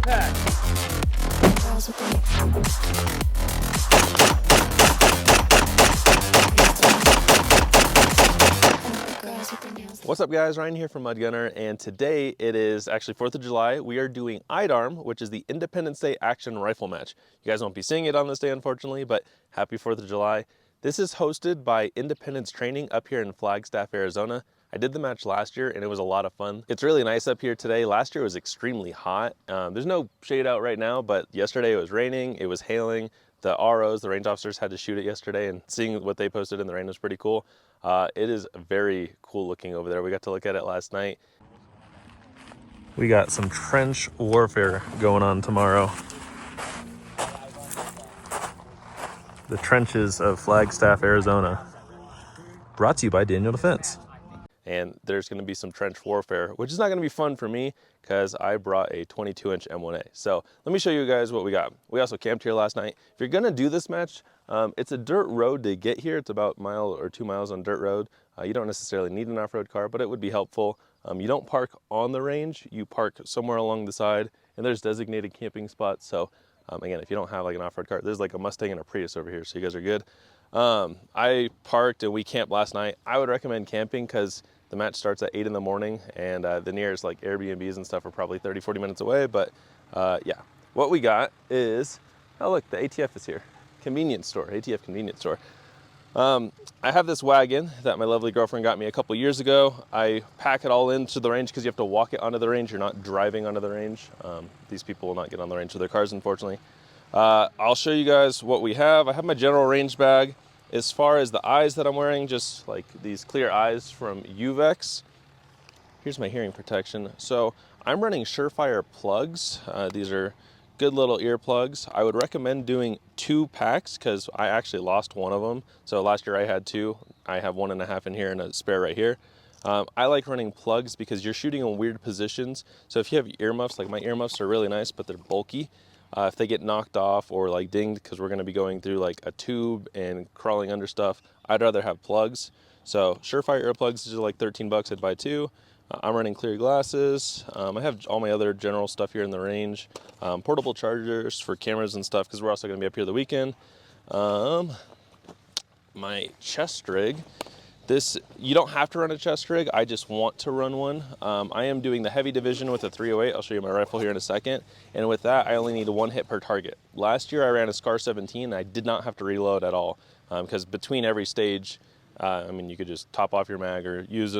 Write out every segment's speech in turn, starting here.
pack. What's up guys, Ryan here from Mud Gunner, and today it is actually 4th of July. We are doing IDARM, which is the Independence Day Action Rifle Match. You guys won't be seeing it on this day unfortunately, but happy 4th of July. This is hosted by Independence Training up here in Flagstaff, Arizona. I did the match last year and it was a lot of fun. It's really nice up here today. Last year was extremely hot. There's no shade out right now, but yesterday it was raining, it was hailing. The ROs, the range officers, had to shoot it yesterday, and seeing what they posted in the rain was pretty cool. It is very cool looking over there. We got to look at it last night. We got some trench warfare going on tomorrow. The trenches of Flagstaff, Arizona. Brought to you by Daniel Defense. And there's going to be some trench warfare, which is not going to be fun for me because I brought a 22-inch M1A. So let me show you guys what we got. We also camped here last night. If you're going to do this match, it's a dirt road to get here. It's about a mile or 2 miles on dirt road. You don't necessarily need an off-road car, but it would be helpful. You don't park on the range. You park somewhere along the side, and there's designated camping spots. So again, if you don't have like an off-road car, there's like a Mustang and a Prius over here, so you guys are good. I parked and we camped last night. I would recommend camping because the match starts at 8 in the morning, and the nearest like Airbnbs and stuff are probably 30-40 minutes away. But yeah, what we got is, oh look, the ATF is here. Convenience store, ATF convenience store. I have this wagon that my lovely girlfriend got me a couple years ago. I pack it all into the range because you have to walk it onto the range. You're not driving onto the range. These people will not get on the range with their cars, unfortunately. I'll show you guys what we have. I have my general range bag. As far as the eyes that I'm wearing, just like these clear eyes from Uvex. Here's my hearing protection. So I'm running Surefire plugs. These are good little earplugs. I would recommend doing 2 packs because I actually lost one of them. So last year I had 2. I have 1.5 in here and a spare right here. I like running plugs because you're shooting in weird positions. So if you have earmuffs, like my earmuffs are really nice, but they're bulky. If they get knocked off or like dinged, because we're going to be going through like a tube and crawling under stuff, I'd rather have plugs. So Surefire earplugs is like 13 bucks. I'd buy 2. I'm running clear glasses. I have all my other general stuff here in the range. Portable chargers for cameras and stuff because we're also going to be up here the weekend. My chest rig. This, you don't have to run a chest rig. I just want to run one. I am doing the heavy division with a 308. I'll show you my rifle here in a second. And with that, I only need 1 hit per target. Last year I ran a Scar 17 and I did not have to reload at all because between every stage, I mean, you could just top off your mag or use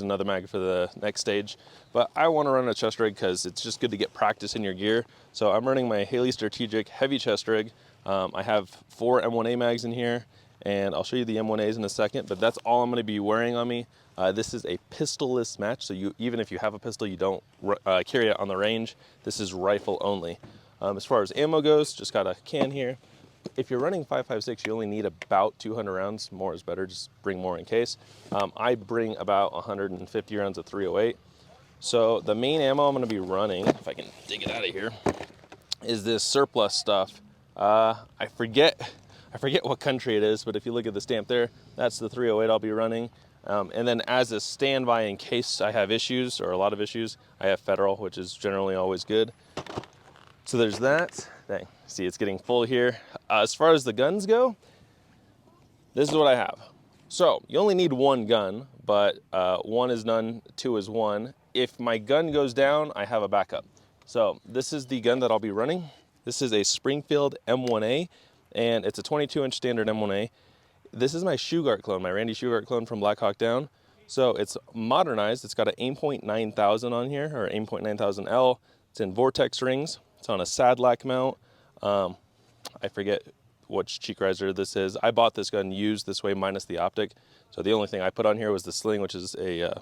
another mag for the next stage. But I want to run a chest rig because it's just good to get practice in your gear. So I'm running my Haley Strategic heavy chest rig. I have 4 M1A mags in here, and I'll show you the M1As in a second, but that's all I'm going to be wearing on me. This is a pistolless match, so even if you have a pistol, you don't carry it on the range. This is rifle only. As far as ammo goes, just got a can here. If you're running 5.56, you only need about 200 rounds. More is better, just bring more in case. I bring about 150 rounds of 308. So the main ammo I'm going to be running, if I can dig it out of here, is this surplus stuff. I forget what country it is, but if you look at the stamp there, that's the 308 I'll be running. And then as a standby in case I have issues, or a lot of issues, I have Federal, which is generally always good. So there's that. Dang, see, it's getting full here. As far as the guns go, this is what I have. So you only need 1 gun, but 1 is none, 2 is 1. If my gun goes down, I have a backup. So this is the gun that I'll be running. This is a Springfield M1A, and it's a 22-inch standard M1A. This is my Shugart clone, my Randy Shugart clone from Black Hawk Down. So it's modernized. It's got an Aimpoint 9000 on here, or Aimpoint 9000L. It's in Vortex rings. It's on a Sadlac mount. I forget which cheek riser this is. I bought this gun used this way minus the optic. So the only thing I put on here was the sling, which is a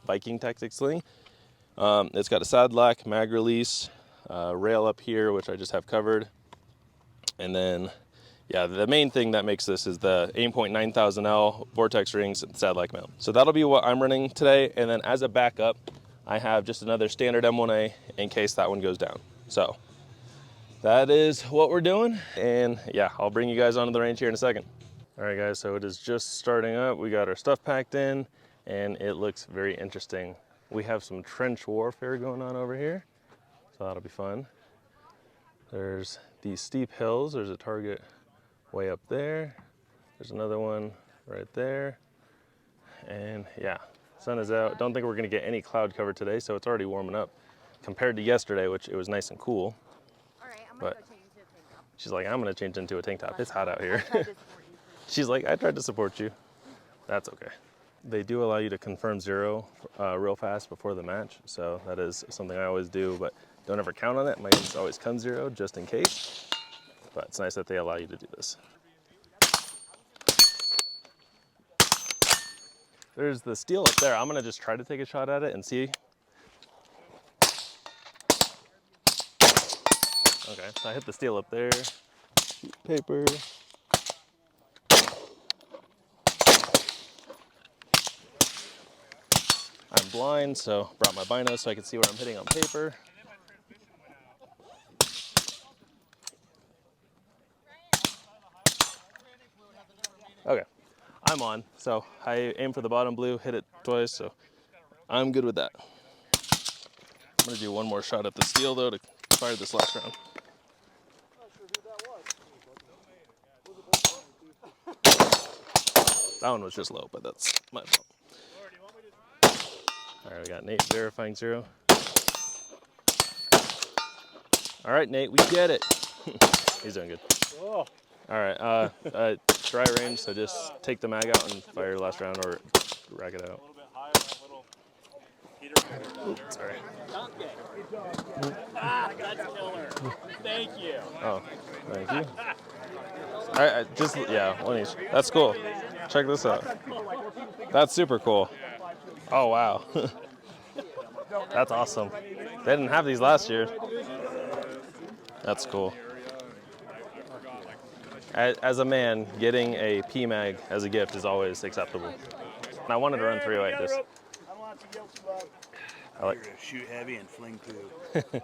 Viking Tactics sling. It's got a Sadlac mag release, rail up here, which I just have covered. And then, yeah, the main thing that makes this is the Aimpoint 9000L, Vortex rings, and Sadlac mount. So that'll be what I'm running today. And then as a backup, I have just another standard M1A in case that one goes down. So that is what we're doing. And yeah, I'll bring you guys onto the range here in a second. All right, guys, so it is just starting up. We got our stuff packed in, and it looks very interesting. We have some trench warfare going on over here. So that'll be fun. There's these steep hills. There's a target way up there. There's another one right there. And yeah, sun is out. Don't think we're gonna get any cloud cover today, so it's already warming up compared to yesterday, which it was nice and cool. All right, I'm gonna go change into a tank top. She's like, I'm gonna change into a tank top. It's hot out here. She's like, I tried to support you. That's okay. They do allow you to confirm zero real fast before the match, so that is something I always do, but don't ever count on it. Mine always comes zero just in case, but it's nice that they allow you to do this. There's the steel up there. I'm gonna just try to take a shot at it and see. Okay, so I hit the steel up there. Paper. I'm blind, so brought my binos so I can see where I'm hitting on paper. Okay, I'm on. So I aim for the bottom blue, hit it twice, so I'm good with that. I'm gonna do one more shot at the steel though to fire this last round. That one was just low, but that's my fault. All right, we got Nate verifying zero. All right, Nate, we get it. He's doing good. All right, dry range, so just take the mag out and fire your last round or rack it out. Oops, sorry. That's killer. Thank you. Oh, thank you. All right, just, yeah, one each. That's cool. Check this out. That's super cool. Oh, wow. That's awesome. They didn't have these last year. That's cool. As a man, getting a PMAG as a gift is always acceptable. And I wanted to run 308 just. I like shoot heavy and fling poo.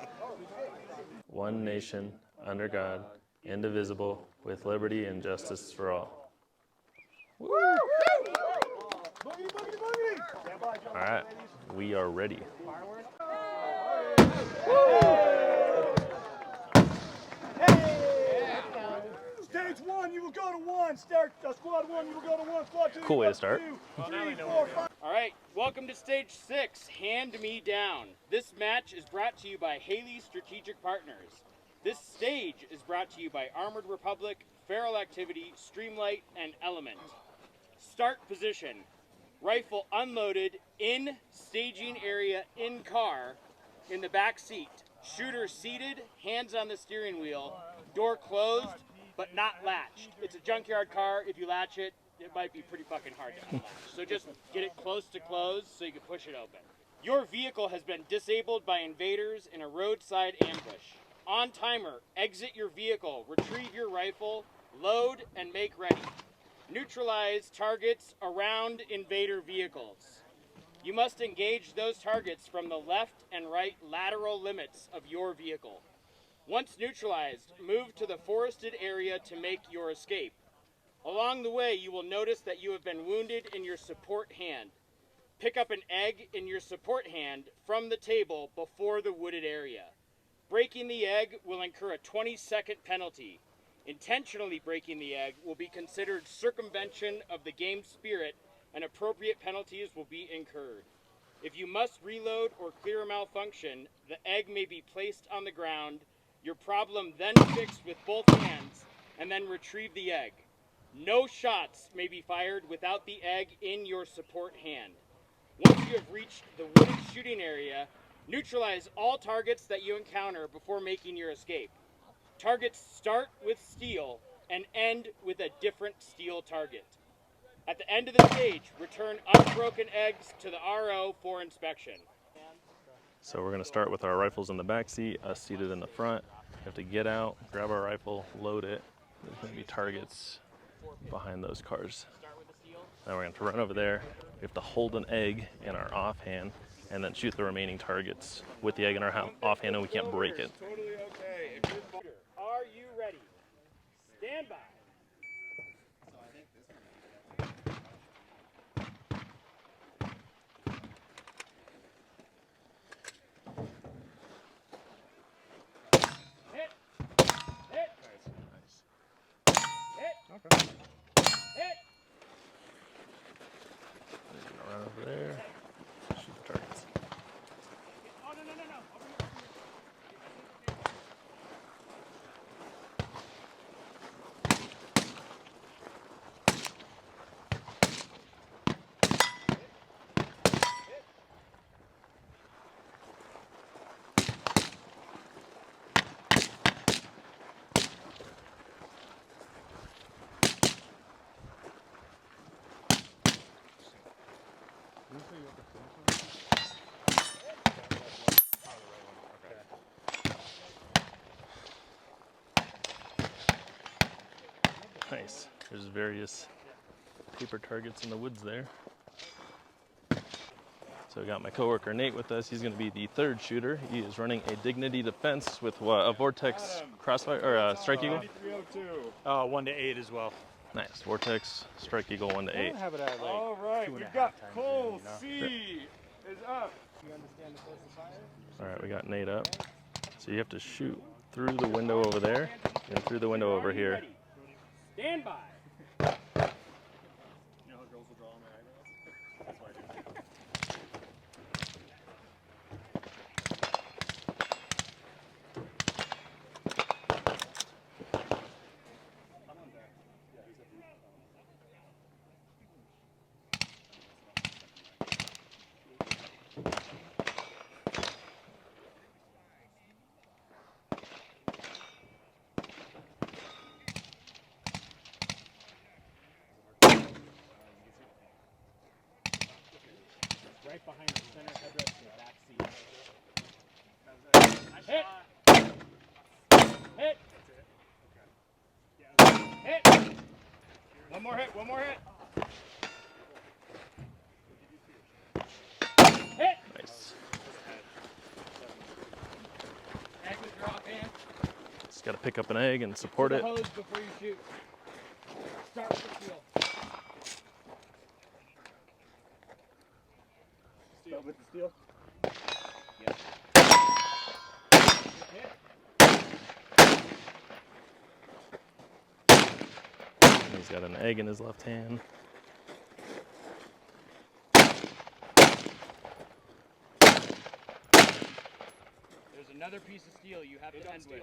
One nation, under God, indivisible, with liberty and justice for all. Woo! All right, we are ready. Stage one, you will go to one. Squad one, you will go to one. Squad two. Cool way to start. 2, 3, 4, 5. All right, welcome to stage 6, Hand Me Down. This match is brought to you by Haley Strategic Partners. This stage is brought to you by Armored Republic, Feral Activity, Streamlight, and Element. Start position. Rifle unloaded in staging area in car in the back seat. Shooter seated, hands on the steering wheel, door closed but not latched. It's a junkyard car. If you latch it, it might be pretty fucking hard to unlatch. So just get it close to close so you can push it open. Your vehicle has been disabled by invaders in a roadside ambush. On timer, exit your vehicle, retrieve your rifle, load, and make ready. Neutralize targets around invader vehicles. You must engage those targets from the left and right lateral limits of your vehicle. Once neutralized, move to the forested area to make your escape. Along the way, you will notice that you have been wounded in your support hand. Pick up an egg in your support hand from the table before the wooded area. Breaking the egg will incur a 20-second penalty. Intentionally breaking the egg will be considered circumvention of the game spirit, and appropriate penalties will be incurred. If you must reload or clear a malfunction, the egg may be placed on the ground. Your problem then fixed with both hands, and then retrieve the egg. No shots may be fired without the egg in your support hand. Once you have reached the wooded shooting area, neutralize all targets that you encounter before making your escape. Targets start with steel and end with a different steel target. At the end of the stage, return unbroken eggs to the RO for inspection. So we're gonna start with our rifles in the back seat, us seated in the front. We have to get out, grab our rifle, load it. There's gonna be targets behind those cars. Then we're gonna have to run over there. We have to hold an egg in our offhand and then shoot the remaining targets with the egg in our offhand, and we can't break it. Are you ready? Stand by. Nice. There's various paper targets in the woods there. So we got my coworker Nate with us. He's going to be the third shooter. He is running a Dignity Defense with what, a Vortex Crossfire or a Strike Eagle. 1 to 8 as well. Nice. Vortex Strike Eagle 1 to 8. Have it at like All right, we've got Cole C is up. All right, we got Nate up. So you have to shoot through the window over there and through the window over here. Stand by. You know how girls will draw on their eyebrows? That's what I do. Right behind the center headrest in the back seat. Hit! Hit! Hit! One more hit, one more hit. Hit! Nice. Egg with your offhand. Just got to pick up an egg and support it. Hose before you shoot. Start with the steel. Start with the steel. Yep. Hit. He's got an egg in his left hand. There's another piece of steel you have to end with.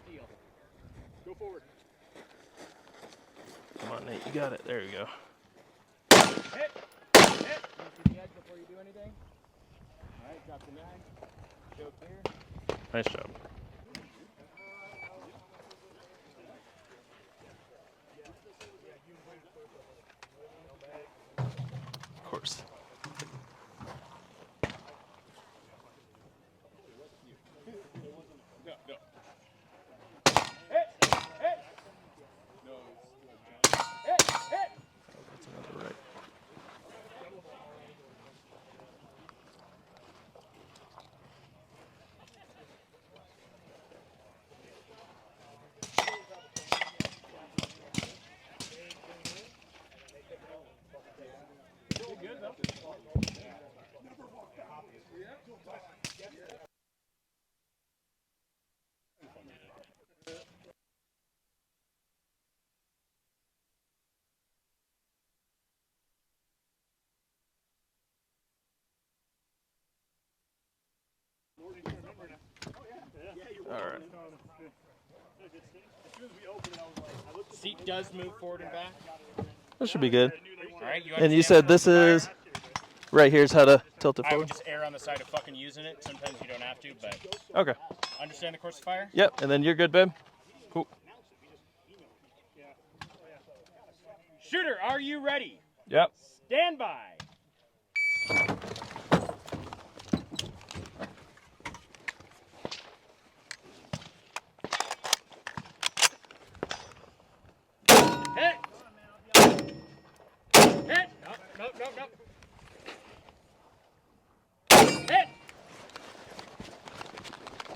Steel. Go forward. Come on, Nate, you got it. There you go. Hit! Hit! You see the edge before you do anything? Alright, drop the mag. Show clear. Nice job. Of course. Go, go. Hit! Hit! Hit! Hit! That's another right. All right. Seat does move forward and back. That should be good. Alright, you And you said this is right here's how to tilt it I would forward. just err on the side of fucking using it. Sometimes you don't have to, but Okay. understand the course of fire? Yep. And then you're good, babe. Cool. Shooter, are you ready? Yep. Stand by. Hit! Hit! Nope, nope, nope, nope. Hit!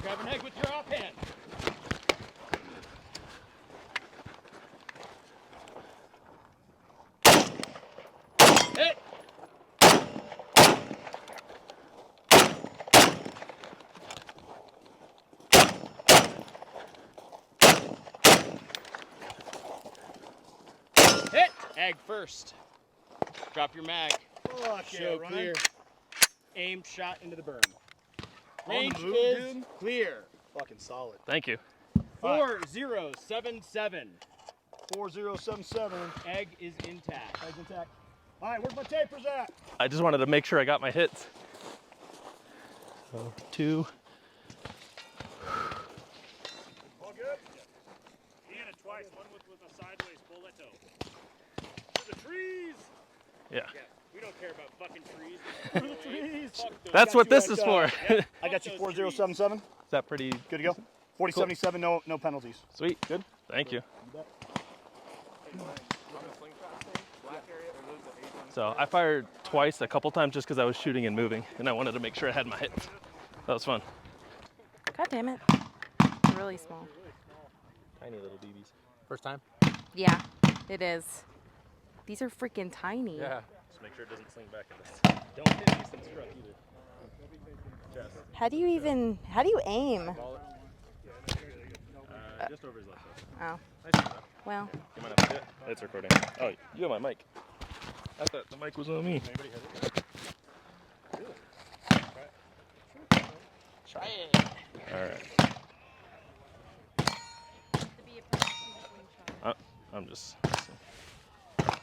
Grab an egg with your offhand. Hit! Hit! Egg first. Drop your mag. Fuck Show yeah, clear. Ryan. Aim shot into the berm. On Range the move, is dude. clear. Fucking solid. Thank you. 4077. 4077. Egg is intact. Eggs intact. All right, where's my tapers at? I just wanted to make sure I got my hits. So 2. All good? And it twice. One with a sideways bulletto. To the trees. Yeah. We don't care about fucking trees. To the trees. That's what this is for. I got you 4077. Is that pretty Good to go. 40-77, no penalties. Sweet. Good. Thank you. So I fired twice, a couple times just because I was shooting and moving, and I wanted to make sure I had my hits. That was fun. God damn it. It's really small. Tiny little BBs. First time? Yeah, it is. These are freaking tiny. Yeah. Just make sure it doesn't sling back at us. Don't hit me since struck either. Chest. How do you aim? Just over his left foot. Oh, Nice. well. You might have to do it. It's recording. Oh, you have my mic. I thought the mic was on me. Anybody hit it? Try it. All right. I'm just. Okay.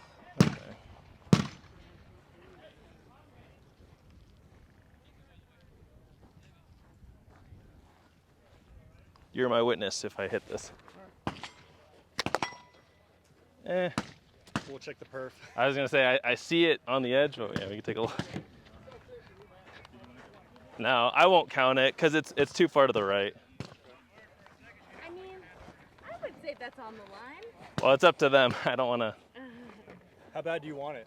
You're my witness if I hit this. We'll check the perf. I was gonna say I see it on the edge, but yeah, we can take a look. No, I won't count it because it's too far to the right. I mean, I would say that's on the line. Well, it's up to them. I don't want to. How bad do you want it?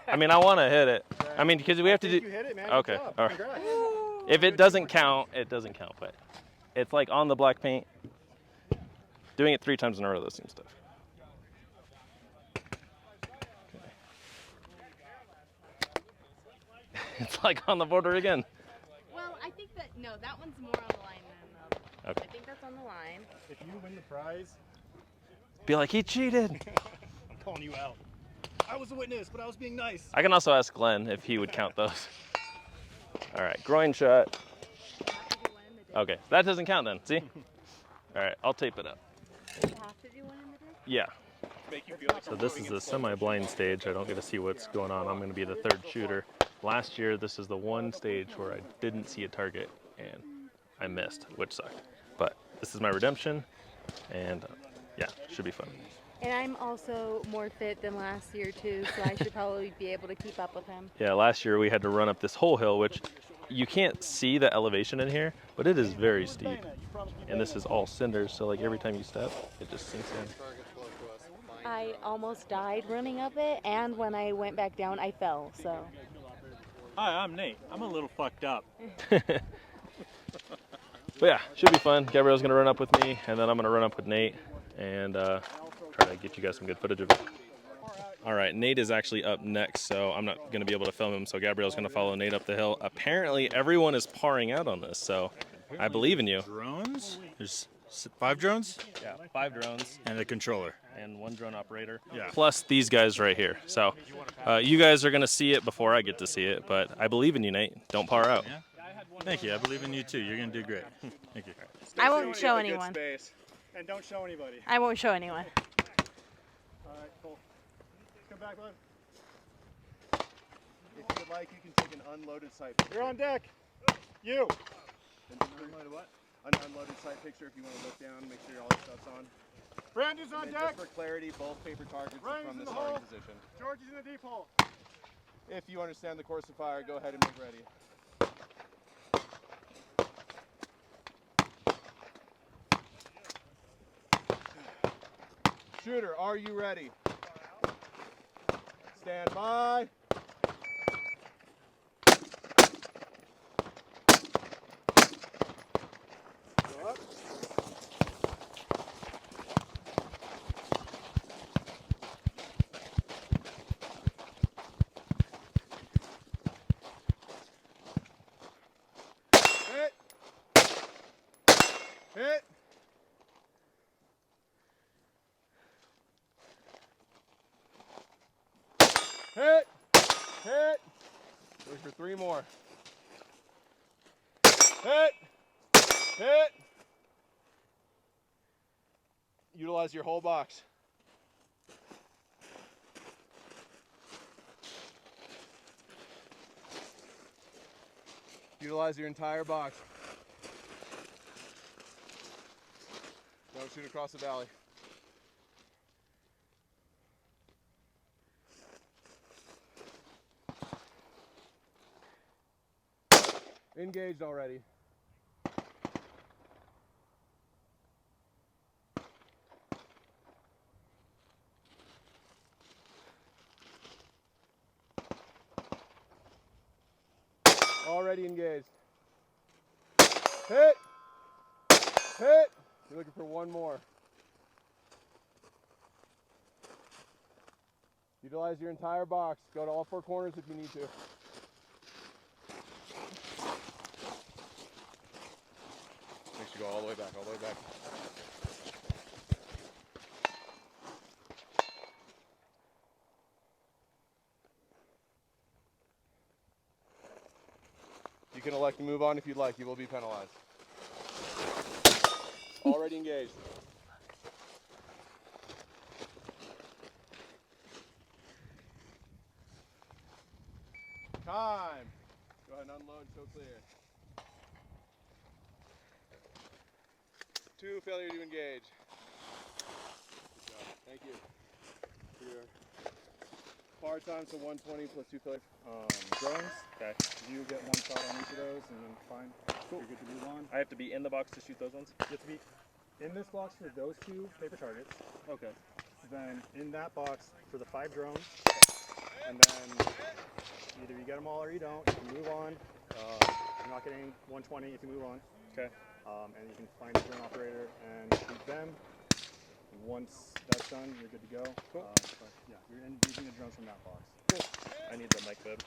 I mean, I want to hit it. I mean, because we have to do. You hit it, man. Okay. Good job. All right. Congrats. If it doesn't count, it doesn't count. But it's like on the black paint. Doing it 3 times in a row, that seems tough. Okay. It's like on the border again. Well, I think that, no, that one's more on the line than the other. Okay. I think that's on the line. If you win the prize, Be like, he cheated. I'm calling you out. I was a witness, but I was being nice. I can also ask Glenn if he would count those. All right, groin shot. Okay, that doesn't count then, see? All right, I'll tape it up. You have to do one in the disc? Yeah. Make you feel like So this is a semi-blind stage. I don't get to see what's going on. I'm going to be the 3rd shooter. Last year, this is the one stage where I didn't see a target and I missed, which sucked. But this is my redemption, and yeah, should be fun. And I'm also more fit than last year too, so I should probably be able to keep up with him. Yeah, last year we had to run up this whole hill, which you can't see the elevation in here, but it is very steep. And this is all cinders, so like every time you step, it just sinks in. I almost died running up it, and when I went back down, I fell, so. Hi, I'm Nate. I'm a little fucked up. But yeah, should be fun. Gabrielle's gonna run up with me, and then I'm gonna run up with Nate, and try to get you guys some good footage of it. All right, Nate is actually up next, so I'm not gonna be able to film him, so Gabrielle's gonna follow Nate up the hill. Apparently, everyone is parring out on this, so I believe in you. Drones? There's 5 drones? Yeah, 5 drones. And a controller. And 1 drone operator. Yeah. Plus these guys right here. So you guys are gonna see it before I get to see it, but I believe in you, Nate. Don't par out. Yeah. Thank you. I believe in you too. You're gonna do great. Thank you. I won't show anyone. And don't show anybody. I won't show anyone. All right, cool. Come back, bud. If you would like, you can take an unloaded sight picture. You're on deck. You. Unloaded what? An unloaded sight picture if you want to look down, make sure all your stuff's on. Brandon's on And then deck. just for clarity, both paper targets are Ryan's from in the the hole. starting position. George is in the deep hole. If you understand the course of fire, go ahead and make ready. Shooter, are you ready? Stand by. Go up. Hit. Hit. Hit. Hit. Wait for 3 more. Hit. Hit. Utilize your whole box. Utilize your entire box. Don't shoot across the valley. Engaged already. already engaged. Hit! Hit! You're looking for one more. Utilize your entire box. Go to all four corners if you need to. Make sure you go all the way back, all the way back. You can elect to move on if you'd like. You will be penalized. Already engaged. Time. Go ahead and unload and show clear. 2, failure to engage. Good job. Thank you. For your par time, so 120 plus 2 failure. Drones. Okay. You get one shot on each of those, and then fine. Cool. You're good to move on. I have to be in the box to shoot those ones? You have to be in this box for those 2 paper targets. Okay. Then in that box for the 5 drones. And then either you get them all or you don't. You can move on. You're not getting 120 if you move on. Okay. And you can find a drone operator and shoot them. Once that's done, you're good to go. Cool. But yeah, you're using the drones from that box. I need the mic bib.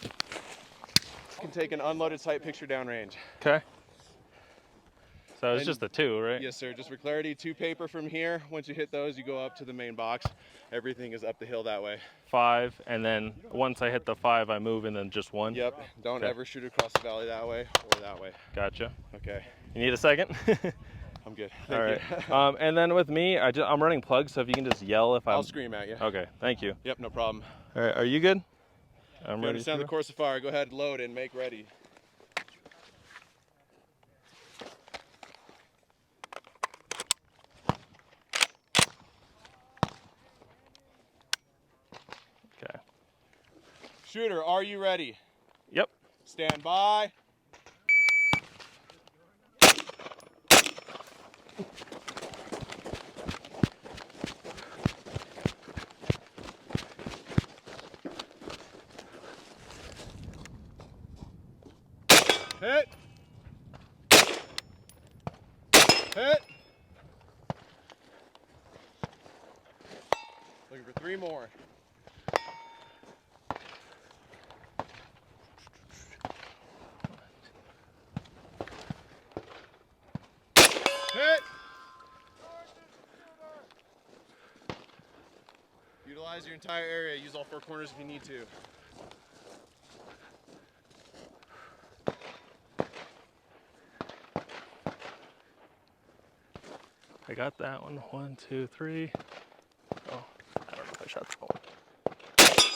You can take an unloaded sight picture downrange. Okay. So it's And- just the 2, right? Yes, sir. Just for clarity, 2 paper from here. Once you hit those, you go up to the main box. Everything is up the hill that way. 5, and then once I hit the 5, I move, and then just 1. Yep. Don't Okay. ever shoot across the valley that way or that way. Gotcha. Okay. You need a second? I'm good. All right. Thank you. And then with me, I'm running plugs, so if you can just yell if I'm. I'll scream at you. Okay. Thank you. Yep, no problem. All right. Are you good? I'm You ready. understand to the go? course of fire. Go ahead, load and make ready. Okay. Shooter, are you ready? Yep. Stand by. Hit. Hit. Looking for 3 more. Hit. Utilize your entire area. Use all 4 corners if you need to. I got that one. 1, 2, 3. Oh, I don't know if I shot that one.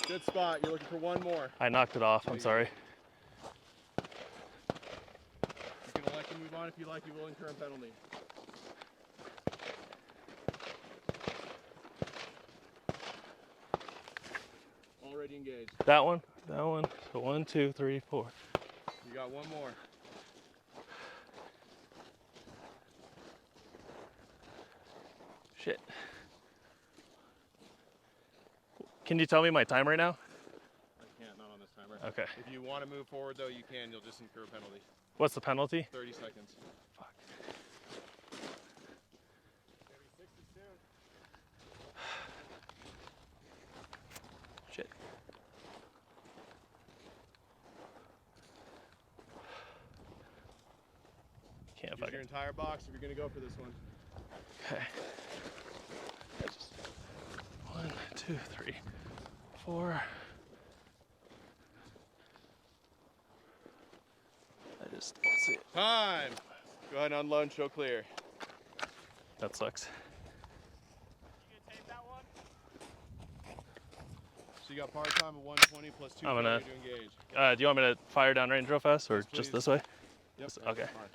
Good spot. You're looking for 1 more. I knocked it off. I'm sorry. You can elect to move on if you like. You will incur a penalty. Already engaged. That one. That one. So 1, 2, 3, 4. You got 1 more. Shit. Can you tell me my time right now? I can't, not on this timer. Okay. If you want to move forward though, you can. You'll just incur a penalty. What's the penalty? 30 seconds. Fuck. Shit. Can't Use fucking. your entire box if you're going to go for this one. Okay. I just 1, 2, 3, 4. I just don't see it. Time. Go ahead and unload and show clear. That sucks. So you got par time of 120 plus 2 I'm gonna- failure to engage. Do you want me to fire down range real fast, or Yes, just please. this way? Yep. Okay. Fine.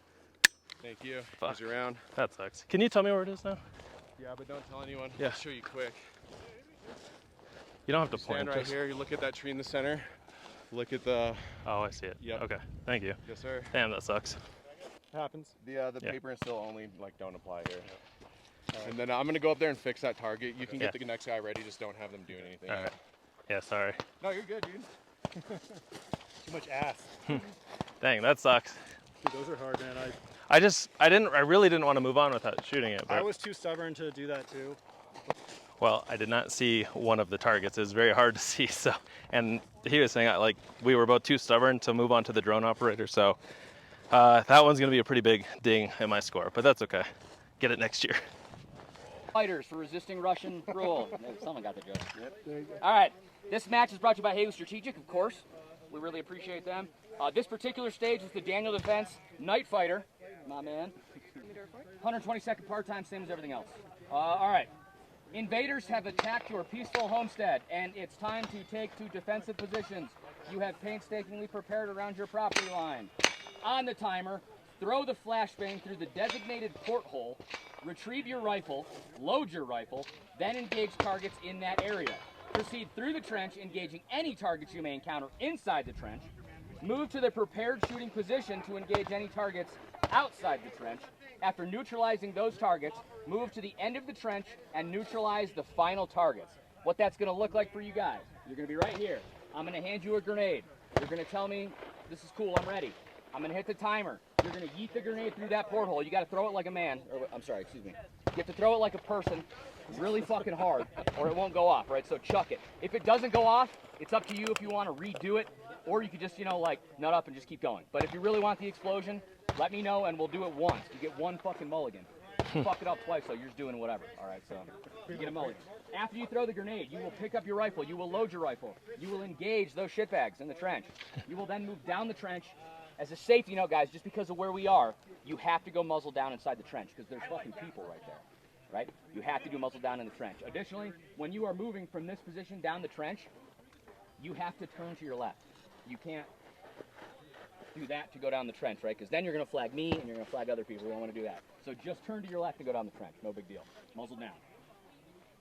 Thank you. Fuck. Here's your round. That sucks. Can you tell me where it is now? Yeah, but don't tell anyone. Yeah. I'll show you quick. You don't have to Stand point. right just- here. You look at that tree in the center. Look at the. Oh, I see it. Yep. Okay. Thank you. Yes, sir. Damn, that sucks. Happens. The Yeah. paper and still only don't apply here. And then I'm gonna go up there and fix that target. You can get Yeah. the next guy ready. Just don't have them doing anything. All right. Yeah, sorry. No, you're good, dude. Too much ass. Dang, that sucks. Dude, those are hard, man. I really didn't want to move on without shooting it. But I was too stubborn to do that too. well, I did not see one of the targets. It was very hard to see. So, and he was saying like we were both too stubborn to move on to the drone operator. So that one's gonna be a pretty big ding in my score, but that's okay. Get it next year. Fighters for resisting Russian rule. Someone got the joke. Yep. All right. This match is brought to you by Haley Strategic, of course. We really appreciate them. This particular stage is the Daniel Defense Night Fighter. My man. 122nd part time, same as everything else. All right. Invaders have attacked your peaceful homestead, and it's time to take to defensive positions. You have painstakingly prepared around your property line. On the timer, throw the flashbang through the designated porthole, retrieve your rifle, load your rifle, then engage targets in that area. Proceed through the trench, engaging any targets you may encounter inside the trench. Move to the prepared shooting position to engage any targets outside the trench. After neutralizing those targets, move to the end of the trench and neutralize the final targets. What that's going to look like for you guys, you're going to be right here. I'm going to hand you a grenade. You're going to tell me, this is cool, I'm ready. I'm going to hit the timer. You're going to yeet the grenade through that porthole. You got to throw it like a man. Or, I'm sorry, excuse me. You have to throw it like a person really fucking hard or it won't go off, right? So chuck it. If it doesn't go off, it's up to you if you want to redo it, or you could just, like, nut up and just keep going. But if you really want the explosion, let me know and we'll do it once. You get one fucking mulligan. Fuck it up twice, so you're just doing whatever. All right, so you get a mulligan. After you throw the grenade, you will pick up your rifle. You will load your rifle. You will engage those shitbags in the trench. You will then move down the trench. As a safety note, guys, just because of where we are, you have to go muzzle down inside the trench because there's fucking people right there, right? You have to do muzzle down in the trench. Additionally, when you are moving from this position down the trench, you have to turn to your left. You can't do that to go down the trench, right? Because then you're going to flag me and you're going to flag other people who don't want to do that. So just turn to your left to go down the trench. No big deal. Muzzle down.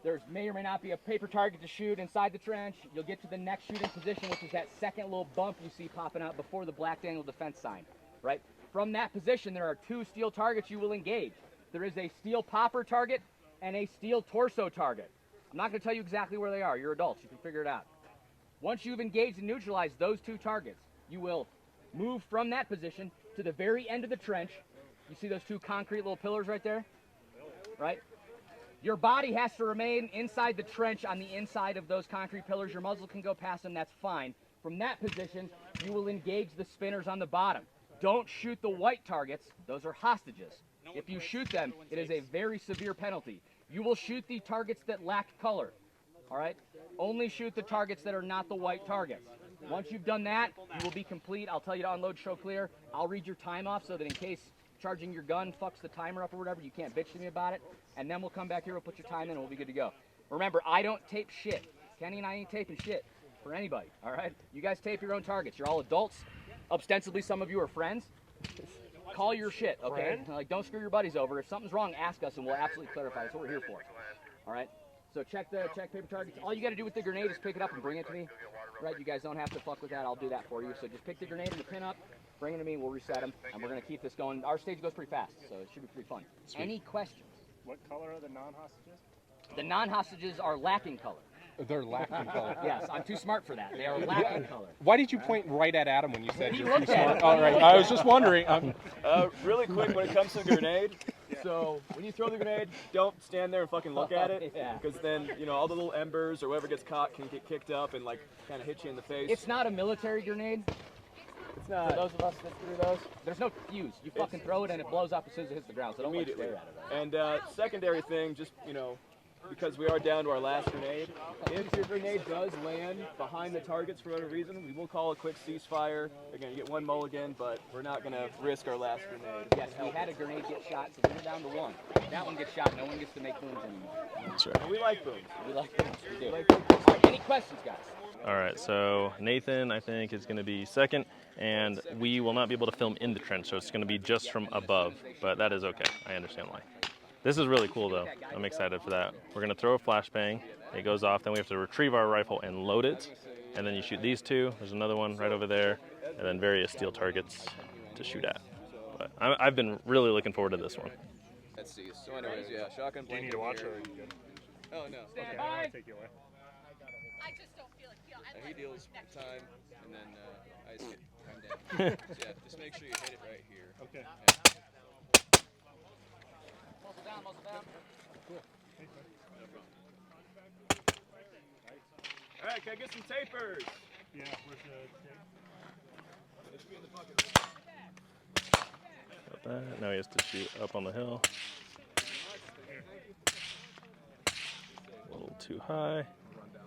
There may or may not be a paper target to shoot inside the trench. You'll get to the next shooting position, which is that second little bump you see popping out before the Black Daniel Defense sign, right? From that position, there are two steel targets you will engage. There is a steel popper target and a steel torso target. I'm not going to tell you exactly where they are. You're adults. You can figure it out. Once you've engaged and neutralized those two targets, you will move from that position to the very end of the trench. You see those two concrete little pillars right there? Right? Your body has to remain inside the trench on the inside of those concrete pillars. Your muzzle can go past them, that's fine. From that position, you will engage the spinners on the bottom. Don't shoot the white targets, those are hostages. If you shoot them, it is a very severe penalty. You will shoot the targets that lack color, all right? Only shoot the targets that are not the white targets. Once you've done that, you will be complete. I'll tell you to unload, show clear. I'll read your time off so that in case charging your gun fucks the timer up or whatever, you can't bitch to me about it. And then we'll come back here, we'll put your time in, and we'll be good to go. Remember, I don't tape shit. Kenny and I ain't taping shit for anybody, all right? You guys tape your own targets. You're all adults. Ostensibly, some of you are friends. Call your shit, okay? Like, don't screw your buddies over. If something's wrong, ask us, and we'll absolutely clarify. That's what we're here for, all right? So check paper targets. All you got to do with the grenade is pick it up and bring it to me, right? You guys don't have to fuck with that. I'll do that for you. So just pick the grenade and the pin up, bring it to me, we'll reset them, and we're going to keep this going. Our stage goes pretty fast, so it should be pretty fun. Sweet. Any questions? What color are the non-hostages? The non-hostages are lacking color. They're lacking color. Yes, I'm too smart for that. They are lacking color. Why did you point right at Adam when you said He you're looked too at smart? it. All right, I was just wondering. Really quick, when it comes to the grenade, so when you throw the grenade, don't stand there and fucking look at it, because then, all the little embers or whatever gets caught can get kicked up and, like, kind of hit you in the face. It's not a military grenade. It's not. For those of us that threw those, there's no fuse. You fucking throw it and it blows up as soon as it hits the ground, so don't like stare at it. Right? And secondary thing, just, because we are down to our last grenade, if your grenade does land behind the targets for whatever reason, we will call a quick ceasefire. Again, you get one mulligan, but we're not going to risk our last grenade. Yes, we had a grenade get shot, so we're down to one. If that one gets shot, no one gets to make booms anymore. That's right. And we like booms. We like booms. We do. All right, any questions, guys? All right, so Nathan, I think, is going to be second, and we will not be able to film in the trench, so it's going to be just from above, but that is okay. I understand why. This is really cool, though. I'm excited for that. We're going to throw a flashbang. It goes off, then we have to retrieve our rifle and load it, and then you shoot these two. There's another one right over there, and then various steel targets to shoot at. But I've been really looking forward to this one. Let's see. So anyways, yeah, shotgun. Do you need to watch or are you good? Oh, no. Okay, I'll take you away. He deals time, and then I Guys, calm down. Yeah, just make sure you hit it right here. Okay. Muzzle down, muzzle down. All right, can I get some tapers? Yeah, where's the tape? It should be in the bucket. Got that. Now he has to shoot up on the hill. A little too high.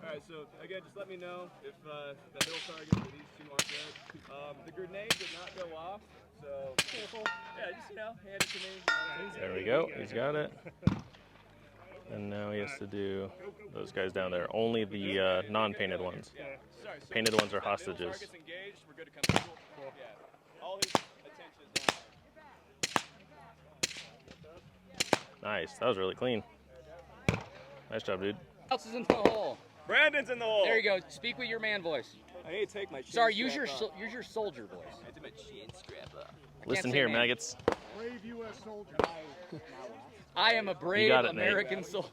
All right, so again, just let me know if the hill targets for these two aren't good. The grenade did not go off, so yeah, just hand it to me. There we go. He's got it. And now he has to do those guys down there. Only the non-painted ones. Sorry, so Painted ones are hostages. target's engaged. We're good to come. Cool. Yeah. All his attention is down there. Nice. That was really clean. Nice job, dude. Who else is in the hole? Brandon's in the hole. There you go. Speak with your man voice. I need to take my chin Sorry, use your strap up. use your soldier voice. I had to my chin strap up. Listen say here, name. maggots. Brave U.S. soldier. I am a brave got it, Nate. American soldier.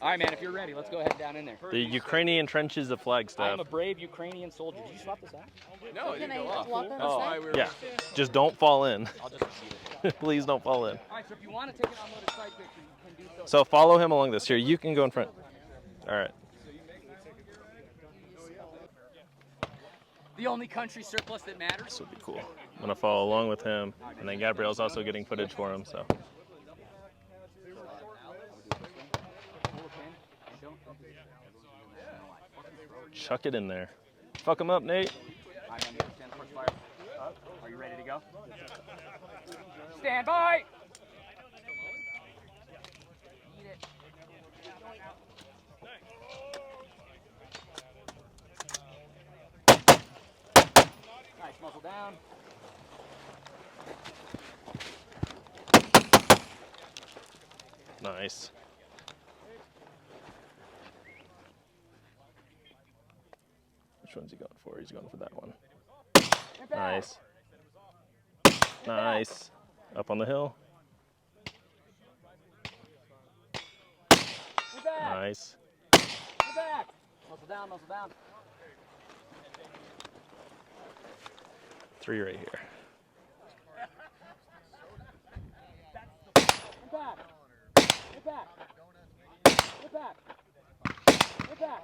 All right, man. If you're ready, let's go ahead down in there. The Ukrainian trenches of I Flagstaff. am a brave Ukrainian soldier. Did you swap this out? No, it Can didn't I go off. walk on the Oh, side? yeah. Just don't fall in. I'll just repeat it. Please don't fall in. All right, so if you want to take an unloaded sight picture, you can do so. So follow him along this. Here, you can go in front. All right. The only country surplus that matters. This would be cool. I'm going to follow along with him. And then Gabrielle's also getting footage for him, so. Chuck it in there. Fuck him up, Nate. All right, man, stand towards fire. Are you ready to go? Stand by. Eat it. Nice, muzzle down. Nice. Which one's he going for? He's going for that one. Nice. Nice. Up on the hill. Get back. Nice. Get back. Muzzle down, muzzle down. 3 right here. Get back. Get back. Get back. Get back.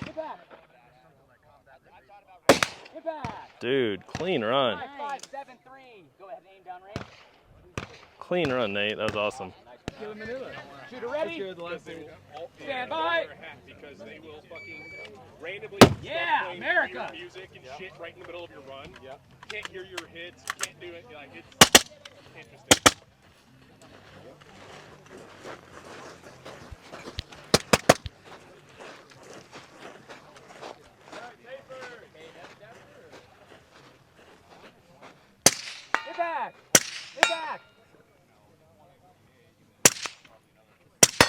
Get back. Get back. Dude, clean run. 5, 7, 3. Go ahead and aim down range. Clean run, Nate. That was awesome. Shooter ready. The last thing. Stand by. Because they will fucking randomly Yeah, start playing America. weird music and shit right in the middle of your run. Yeah. Can't hear your hits. Can't do it. Like it's interesting. Get back. Get back.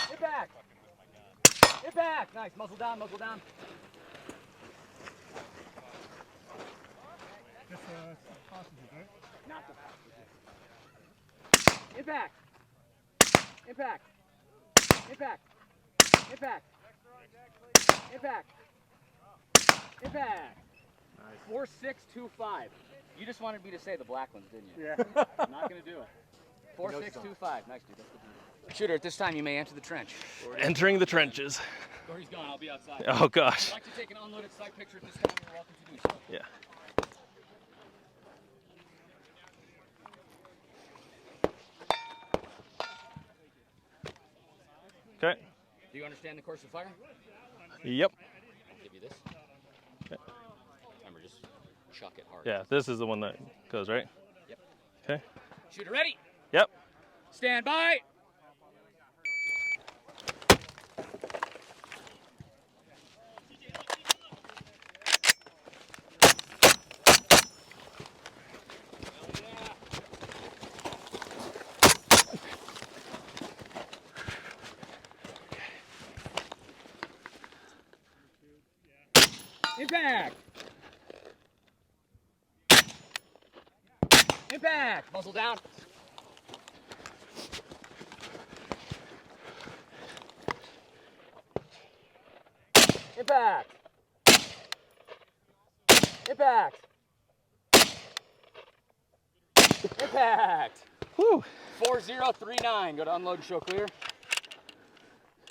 Get back. Get back. Nice. Muzzle down, muzzle down. Just hostages, right? Not the Impact. Impact. Impact. Impact. Impact. Impact. Nice. 4625. You just wanted me to say the black ones, didn't you? Yeah. I'm not going to do it. 4625. Nice, dude. That's the Shooter, at this time you may enter the trench. Entering the trenches. Dory's gone. I'll be outside. Oh, gosh. If you'd like to take an unloaded sight picture at this time, you're welcome to do so. Yeah. Okay. Do you understand the course of fire? Yep. I'll give you this. Okay. Remember, just chuck it hard. Yeah, this is the one that goes, right? Yep. Okay. Shooter ready. Yep. Stand by. Impact! Impact! Muzzle down. Impact! Impact. Impact. Whew. 4039. Go to unload and show clear.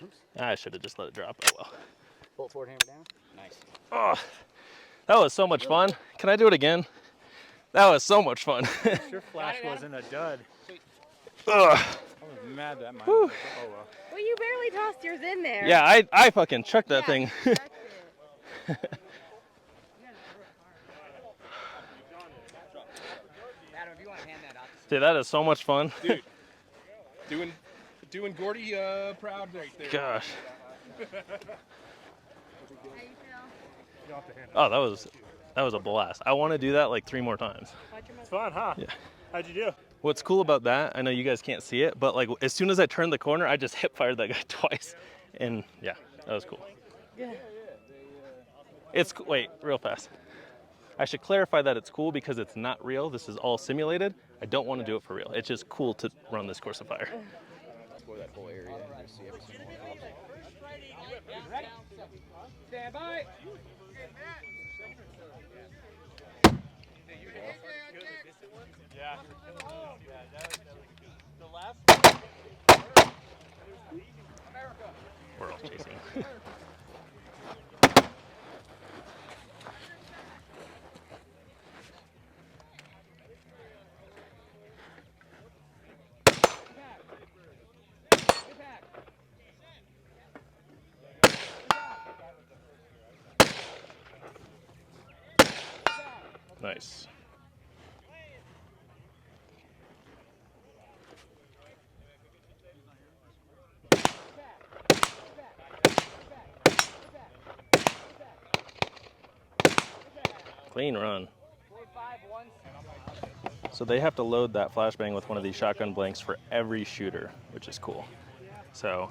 Oops. I should have just let it drop. Oh well. Pull it forward, hammer down. Nice. Oh, that was so much fun. Can I do it again? That was so much fun. Your flash wasn't a dud. Ugh. I was mad that mine was, oh well. Well, you barely tossed yours in there. Yeah, I fucking chucked that thing. Adam, if you want to hand that off. Dude, that is so much fun. Dude, doing Gordy proud right there. Gosh. You'll have to hand it. Oh, that was a blast. I want to do that like 3 more times. It's fun, huh? Yeah. How'd you do? What's cool about that, I know you guys can't see it, but like as soon as I turned the corner, I just hip fired that guy twice. And yeah, that was cool. Yeah. It's, wait, real fast. I should clarify that it's cool because it's not real. This is all simulated. I don't want to do it for real. It's just cool to run this course of fire. For that whole area. Just see every single one. Ready? Stand by. Yeah. We're all chasing. Nice. Clean run. So they have to load that flashbang with one of these shotgun blanks for every shooter, which is cool. So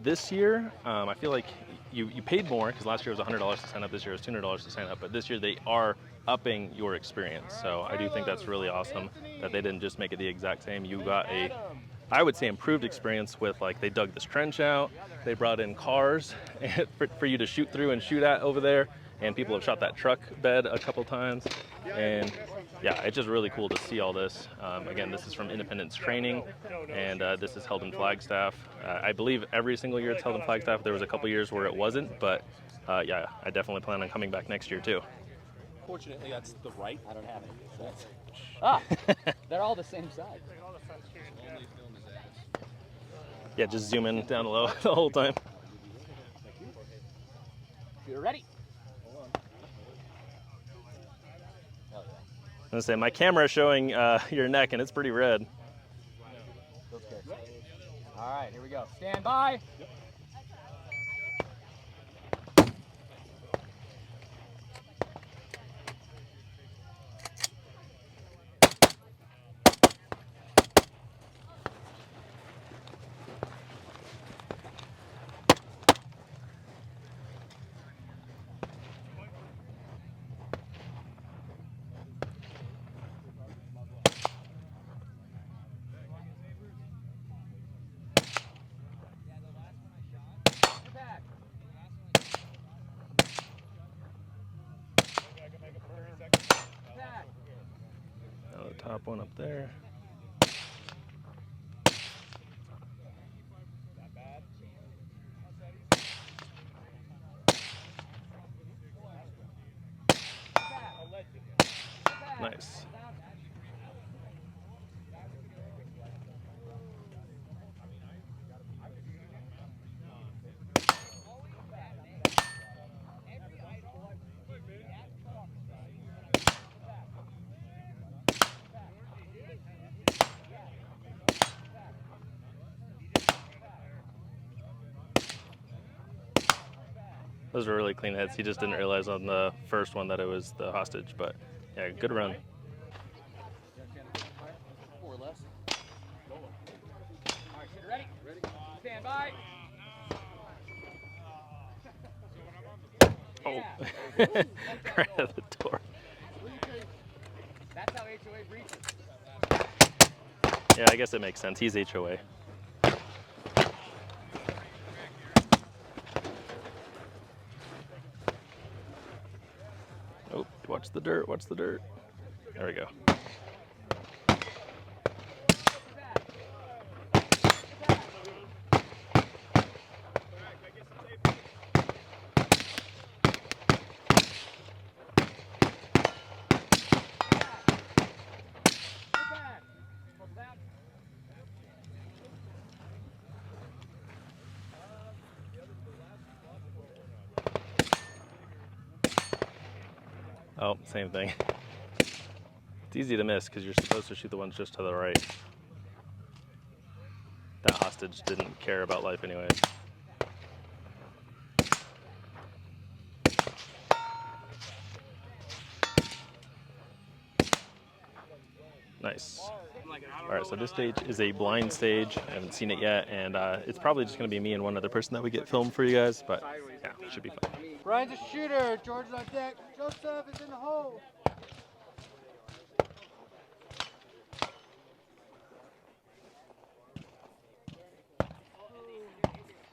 this year, I feel like you paid more because last year was $100 to sign up, this year was $200 to sign up, but this year they are upping your experience. So I do think that's really awesome that they didn't just make it the exact same. You got a, I would say, improved experience with, like, they dug this trench out, they brought in cars for you to shoot through and shoot at over there, and people have shot that truck bed a couple times. And yeah, it's just really cool to see all this. Again, this is from Independence Training, and this is held in Flagstaff. I believe every single year it's held in Flagstaff. There was a couple years where it wasn't, but yeah, I definitely plan on coming back next year too. Fortunately, that's the right. I don't have any. Ah, they're all the same size. Yeah, just zoom in down low the whole time. You're ready. I'm gonna say my camera is showing your neck, and it's pretty red. All right, here we go. Stand by. Now the top one up there. Nice. Those were really clean hits. He just didn't realize on the first one that it was the hostage, but yeah, good run. More or less. All right, shooter ready? Ready. Stand by. Oh, right at the door. That's how HOA breaches. Yeah, I guess it makes sense. He's HOA. Oh, watch the the dirt? What's the dirt? There we go. Oh, same thing. It's easy to miss because you're supposed to shoot the ones just to the right. That hostage didn't care about life anyways. Nice. All right, so this stage is a blind stage. I haven't seen it yet, and it's probably just going to be me and one other person that we get filmed for you guys, but yeah, it should be fun. Brian's a shooter. George is on deck. Joseph is in the hole.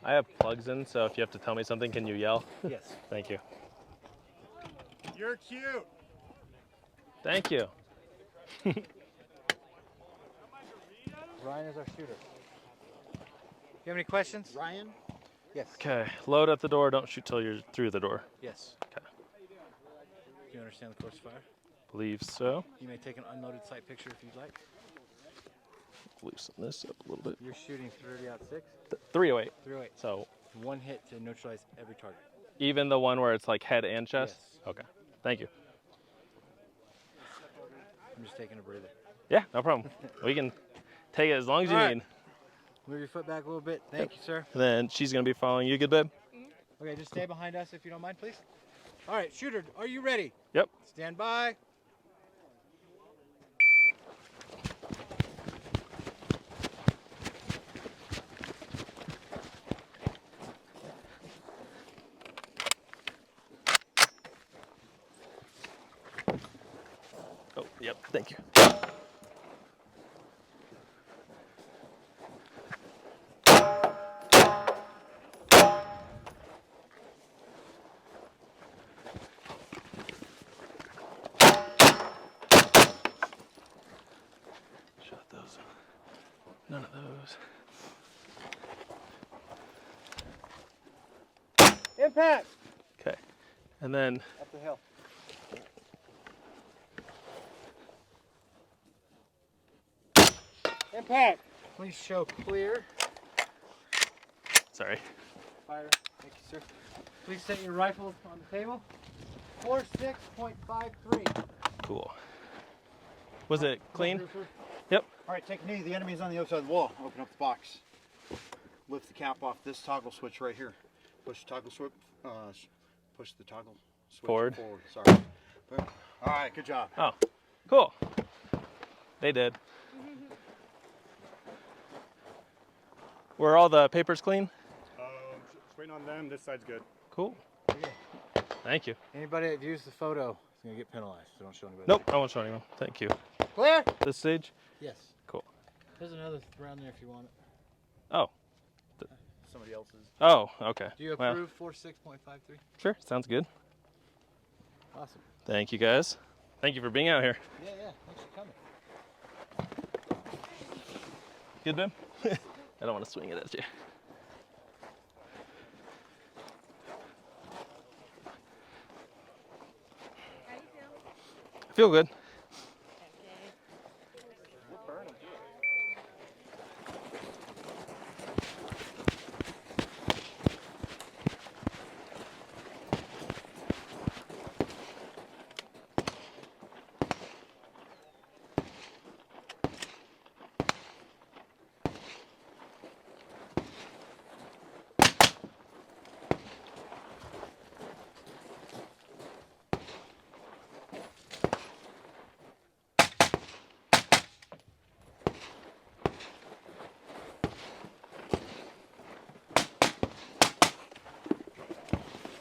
I have plugs in, so if you have to tell me something, can you yell? Yes. Thank you. You're cute. Thank you. Ryan is our shooter. You have any questions? Ryan? Yes. Okay, load at the door. Don't shoot till you're through the door. Yes. Okay. Do you understand the course of fire? Believe so. You may take an unloaded sight picture if you'd like. Loosen this up a little bit. You're shooting 30-06? 308. 308. So one hit to neutralize every target. even the one where it's like head and chest? Yes. Okay. Thank you. I'm just taking a breather. Yeah, no problem. We can take it as long as you need. Move your foot back a little bit. Thank you, sir. And then she's going to be following you. Good, babe? Okay, just stay behind us if you don't mind, please. All right, shooter, are you ready? Yep. Stand by. Oh, yep. Thank you. Shot those. None of those. Impact. Okay. And then Up the hill. Impact. Please show clear. sorry. Fire. Thank you, sir. Please set your rifles on the table. 46.53. Cool. Was it clean? All right, take a knee. The enemy's on the other side of the wall. Open up the box. Lift the cap off this toggle switch right here. Push the toggle switch. Push the toggle switch Forward. Sorry. Boom. All right, good job. Oh, cool. They did. Were all the papers clean? Just waiting on them. This side's good. Cool. Thank you. Anybody that views the photo is going to get penalized, so don't show anybody. Nope, I won't show anyone. Thank you. Clear? This stage? Yes. Cool. There's another round there if you want it. Oh. Somebody else's. Oh, okay. Do you Well, approve 46.53? sure, sounds good. Awesome. Thank you, guys. Thank you for being out here. Yeah, thanks for coming. Good, babe? I don't want to swing it at you. I feel good.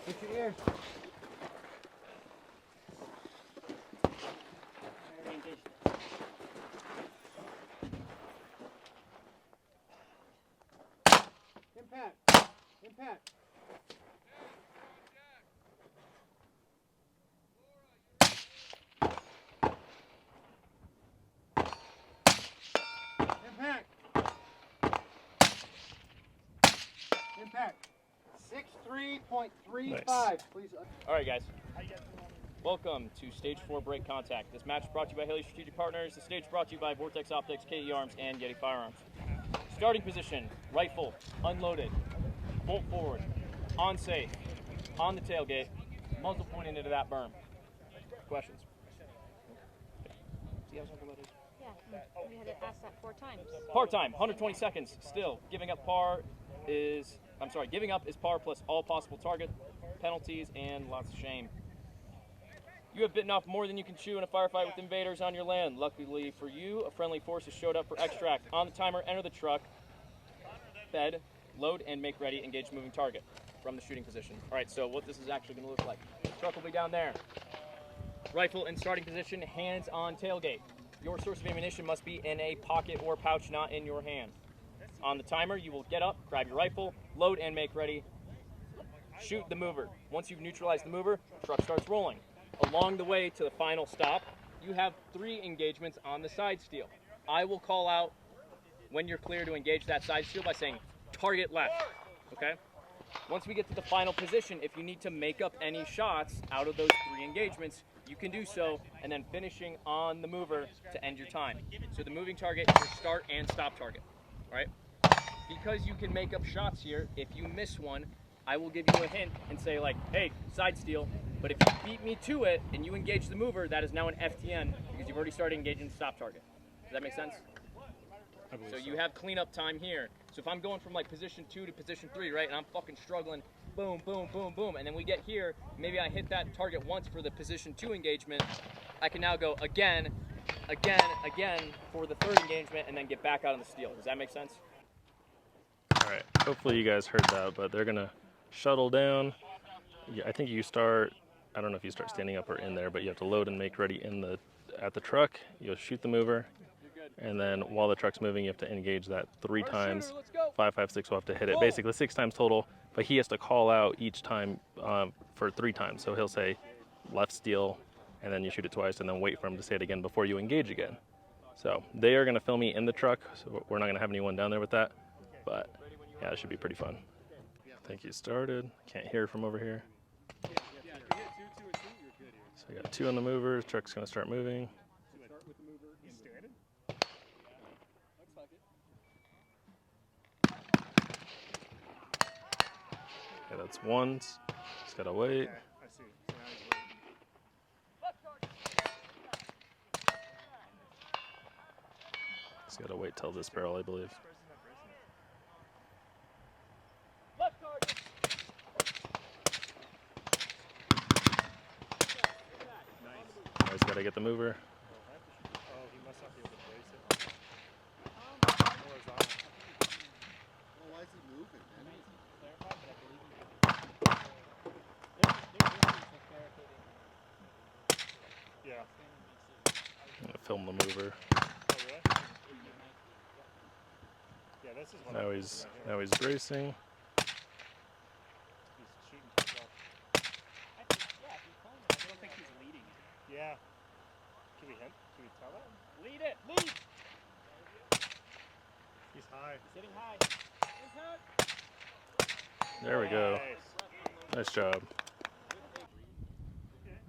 Get your ears. Impact. Impact. at 63.35. Nice. Please. All right, guys. Welcome to Stage 4 Break Contact. This match is brought to you by Haley Strategic Partners. The stage is brought to you by Vortex Optics, KE Arms, and Yeti Firearms. Starting position, rifle, unloaded, bolt forward, on safe, on the tailgate, muzzle pointing into that berm. Questions? Yeah, we had to ask that 4 times. Par time, 120 seconds. Still, giving up is par plus all possible target penalties and lots of shame. You have bitten off more than you can chew in a firefight with invaders on your land. Luckily for you, a friendly force has showed up for extract. On the timer, enter the truck, bed, load, and make ready, engage moving target from the shooting position. All right, so what this is actually going to look like. Truck will be down there. Rifle in starting position, hands on tailgate. Your source of ammunition must be in a pocket or pouch, not in your hand. On the timer, you will get up, grab your rifle, load and make ready, shoot the mover. Once you've neutralized the mover, truck starts rolling. Along the way to the final stop, you have 3 engagements on the side steel. I will call out when you're clear to engage that side steel by saying, target left, okay? Once we get to the final position, if you need to make up any shots out of those 3 engagements, you can do so, and then finishing on the mover to end your time. So the moving target is your start and stop target, all right? Because you can make up shots here, if you miss one, I will give you a hint and say like, hey, side steal, but if you beat me to it and you engage the mover, that is now an FTN because you've already started engaging the stop target. Does that make sense? So you have cleanup time here. So if I'm going from like position 2 to position 3, right, and I'm fucking struggling, boom, boom, boom, boom, and then we get here, maybe I hit that target once for the position 2 engagement, I can now go again, again, again for the 3rd engagement and then get back out on the steal. Does that make sense? All right, hopefully you guys heard that, but they're gonna shuttle down. Yeah, I think you start, I don't know if you start standing up or in there, but you have to load and make ready at the truck. You'll shoot the mover, and then while the truck's moving, you have to engage that 3 times. 5, 5, 6 will have to hit it, basically 6 times total, but he has to call out each time for 3 times. So he'll say left steal, and then you shoot it twice, and then wait for him to say it again before you engage again. So they are gonna film me in the truck, so we're not gonna have anyone down there with that, but yeah, it should be pretty fun. I think you started. Can't hear from over here. So we got 2 on the mover. Truck's gonna start moving. Okay, that's once. Just gotta wait. Just gotta wait till this barrel, I believe. Always gotta get the mover. Oh, he must not be able to brace it. Why is he moving, man? Yeah. I'm gonna film the mover. Oh, really? Yeah, this is what Now he's bracing. He's shooting pretty well. I don't think he's leading it. Yeah. Can we hit? Can we tell that? Lead it, lead! He's high. Sitting high. There we go. Nice. Nice job.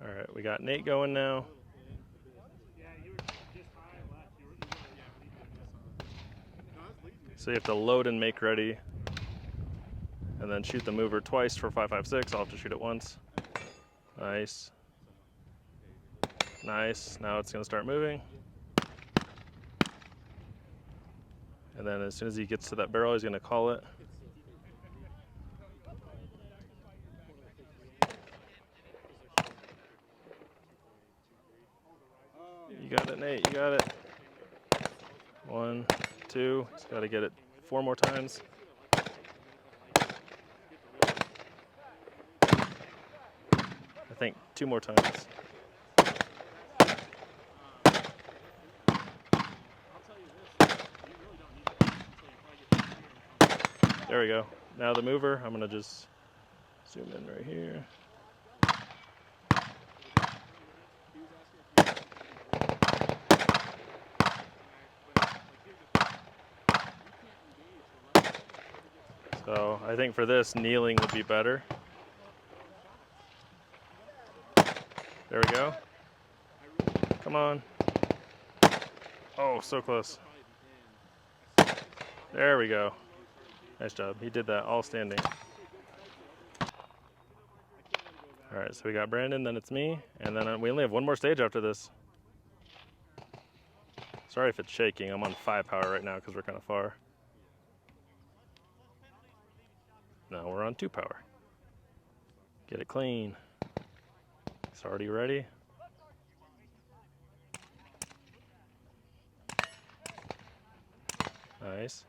All right, we got Nate going now. Yeah, you were just high and left. You were So you have to load and make ready, and then shoot the mover twice for 5, 5, 6. I'll have to shoot it once. Nice. Nice. Now it's gonna start moving. And then as soon as he gets to that barrel, he's gonna call it. You got it, Nate, you got it. 1, 2, he's gotta get it 4 more times. I think 2 more times. There we go. Now the mover, I'm gonna just zoom in right here. So So I think for this, kneeling would be better. There we go. Come on. Oh, so close. There we go. Nice job. He did that all standing. All right, so we got Brandon, then it's me, and then we only have one more stage after this. Sorry if it's shaking. I'm on 5 power right now because we're kind of far. Now we're on 2 power. Get it clean. It's already ready. Nice.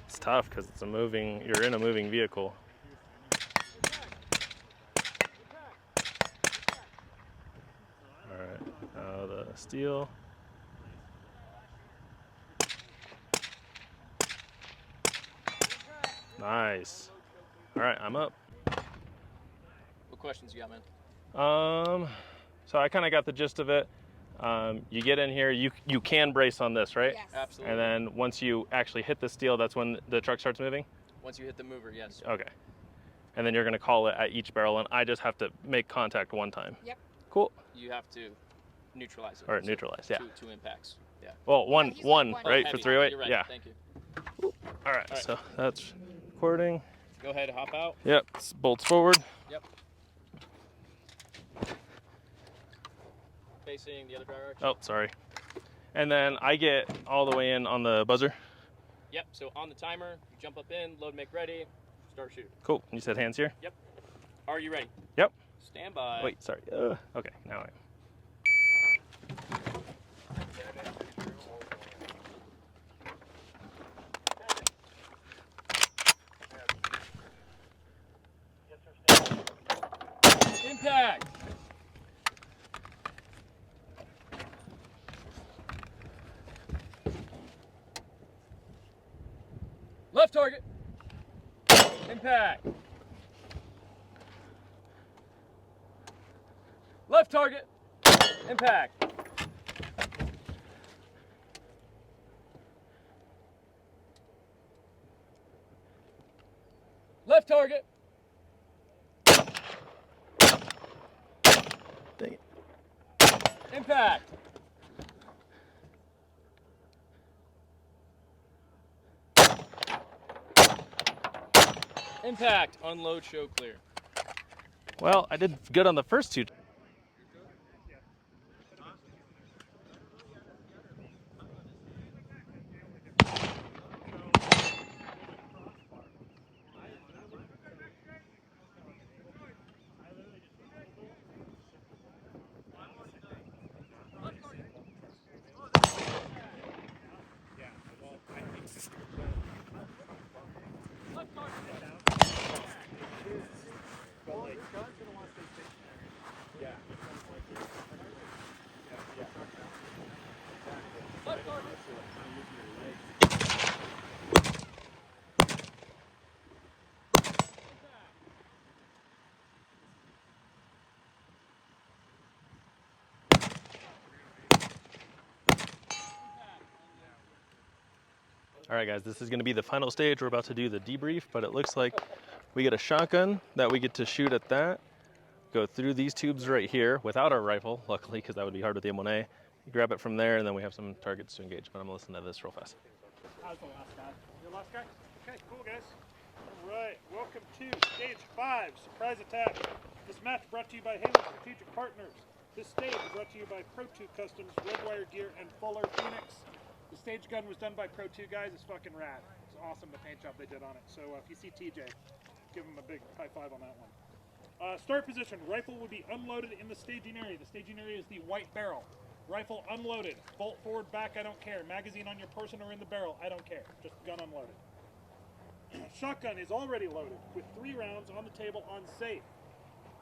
It's tough because it's you're in a moving vehicle. All right, now the steel. Nice. All right, I'm up. What questions you got, man? So I kind of got the gist of it. You get in here, you can brace on this, right? Yes. Absolutely. And then once you actually hit the steel, that's when the truck starts moving? Once you hit the mover, yes. Okay. And then you're going to call it at each barrel, and I just have to make contact one time? Yep. Cool. You have to neutralize it. Or neutralize, yeah. Two impacts. Yeah. Well, one, right, heavy. for 308? You're right. Yeah. Thank you. All right, so that's recording. Go ahead, hop out. Yep, bolts forward. Yep. Facing the other direction. Oh, sorry. And then I get all the way in on the buzzer? Yep, so on the timer, you jump up in, load, make ready, start shooting. Cool. You said hands here? Yep. Are you ready? Yep. Stand by. Wait, sorry. Okay, now I am. Impact! Left target! Impact! Left target! Impact! Left target! Dang it. Impact! Impact. Unload, show clear. Well, I did good on the first 2. All right, guys, this is going to be the final stage. We're about to do the debrief, but it looks like we get a shotgun that we get to shoot at that. Go through these tubes right here without our rifle, luckily, because that would be hard with the M1A. You grab it from there, and then we have some targets to engage. But I'm going to listen to this real fast. I was the last guy. You're the last guy? Okay, cool, guys. All right, welcome to Stage 5, Surprise Attack. This match brought to you by Halo Strategic Partners. This stage is brought to you by Pro2 Customs, Redwire Gear, and Fuller Phoenix. The stage gun was done by Pro2 guys. It's fucking rad. It's awesome the paint job they did on it. So if you see TJ, give him a big high five on that one. Start position. Rifle would be unloaded in the staging area. The staging area is the white barrel. Rifle unloaded. Bolt forward, back, I don't care. Magazine on your person or in the barrel, I don't care. Just gun unloaded. Shotgun is already loaded with 3 rounds on the table on safe.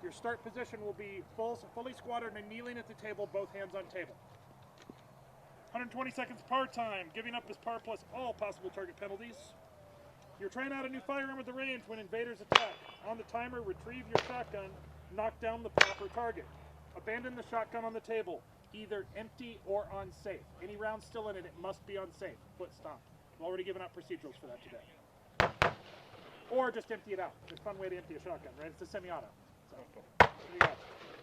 Your start position will be fully squatted and kneeling at the table, both hands on table. 120 seconds par time. Giving up is par plus all possible target penalties. You're trying out a new firearm at the range when invaders attack. On the timer, retrieve your shotgun, knock down the proper target. Abandon the shotgun on the table, either empty or unsafe. Any round still in it, it must be unsafe. Foot stomp. I've already given out procedurals for that today. Or just empty it out. It's a fun way to empty a shotgun, right? It's a semi-auto. So, there you go.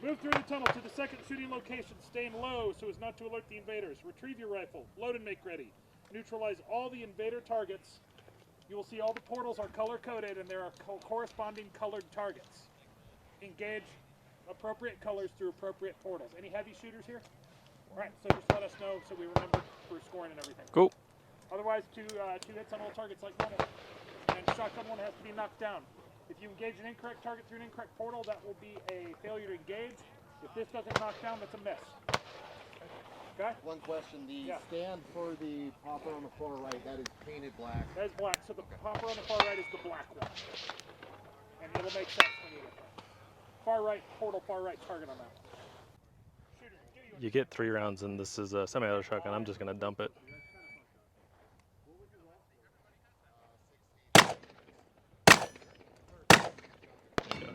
Move through the tunnel to the second shooting location, staying low so as not to alert the invaders. Retrieve your rifle, load and make ready. Neutralize all the invader targets. You will see all the portals are color-coded and there are corresponding colored targets. Engage appropriate colors through appropriate portals. Any heavy shooters here? All right, so just let us know so we remember for scoring and everything. Cool. Otherwise, two hits on all targets like normal. And shotgun one has to be knocked down. If you engage an incorrect target through an incorrect portal, that will be a failure to engage. If this doesn't knock down, that's a miss. Okay? One question, the stand for the popper on the far right, that is painted black. That is black, so the popper on the far right is the black one. And it'll make sense when you get there. Far right portal, far right target on that one. You get 3 rounds, and this is a semi-auto shotgun. I'm just gonna dump it.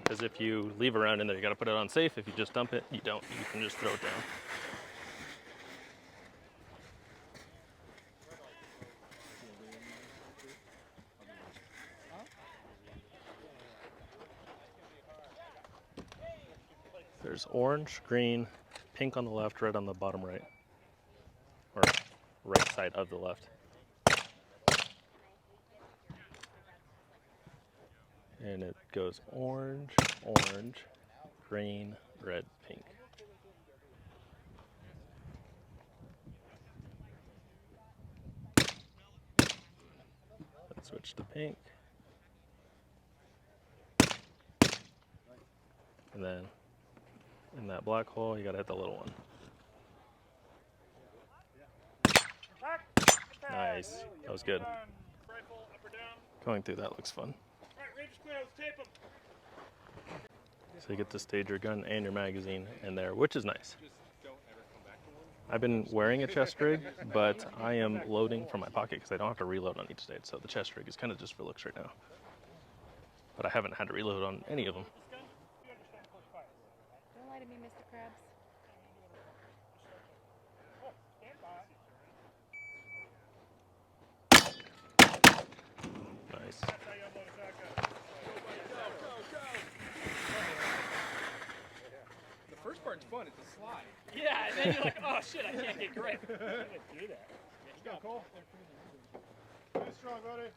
Because if you leave a round in there, you gotta put it on safe. If you just dump it, you don't. You can just throw it down. There's orange, green, pink on the left, red on the bottom right. Or right side of the left. And it goes orange, orange, green, red, pink. Let's switch to pink. And then in that black hole, you gotta hit the little one. Nice. That was good. Going through that looks fun. So you get to stage your gun and your magazine in there, which is nice. I've been wearing a chest rig, but I am loading from my pocket because I don't have to reload on each stage. So the chest rig is kind of just for looks right now. But I haven't had to reload on any of them. Don't lie to me, Mr. Krabs. Nice. The first part's fun, it's a slide. Yeah, and then you're like, oh shit, I can't get grip. I didn't do that. Let's go, Cole. Too strong, buddy.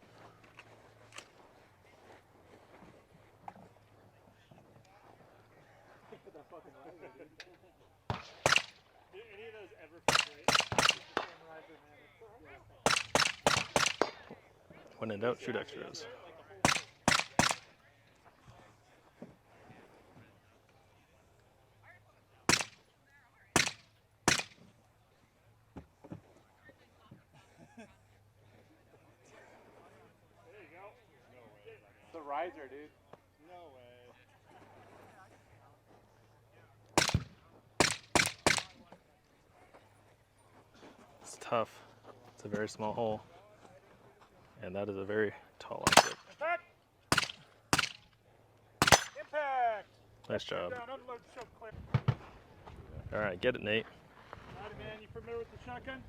Any of those ever feel great? When in doubt, shoot extras. There you go. No way. The riser, dude. No way. It's tough. It's a very small hole. And that is a very tall object. Impact! Impact! Nice job. Down, unload, show clear. Alright, get it, Nate. Alright, man, you familiar with the shotgun?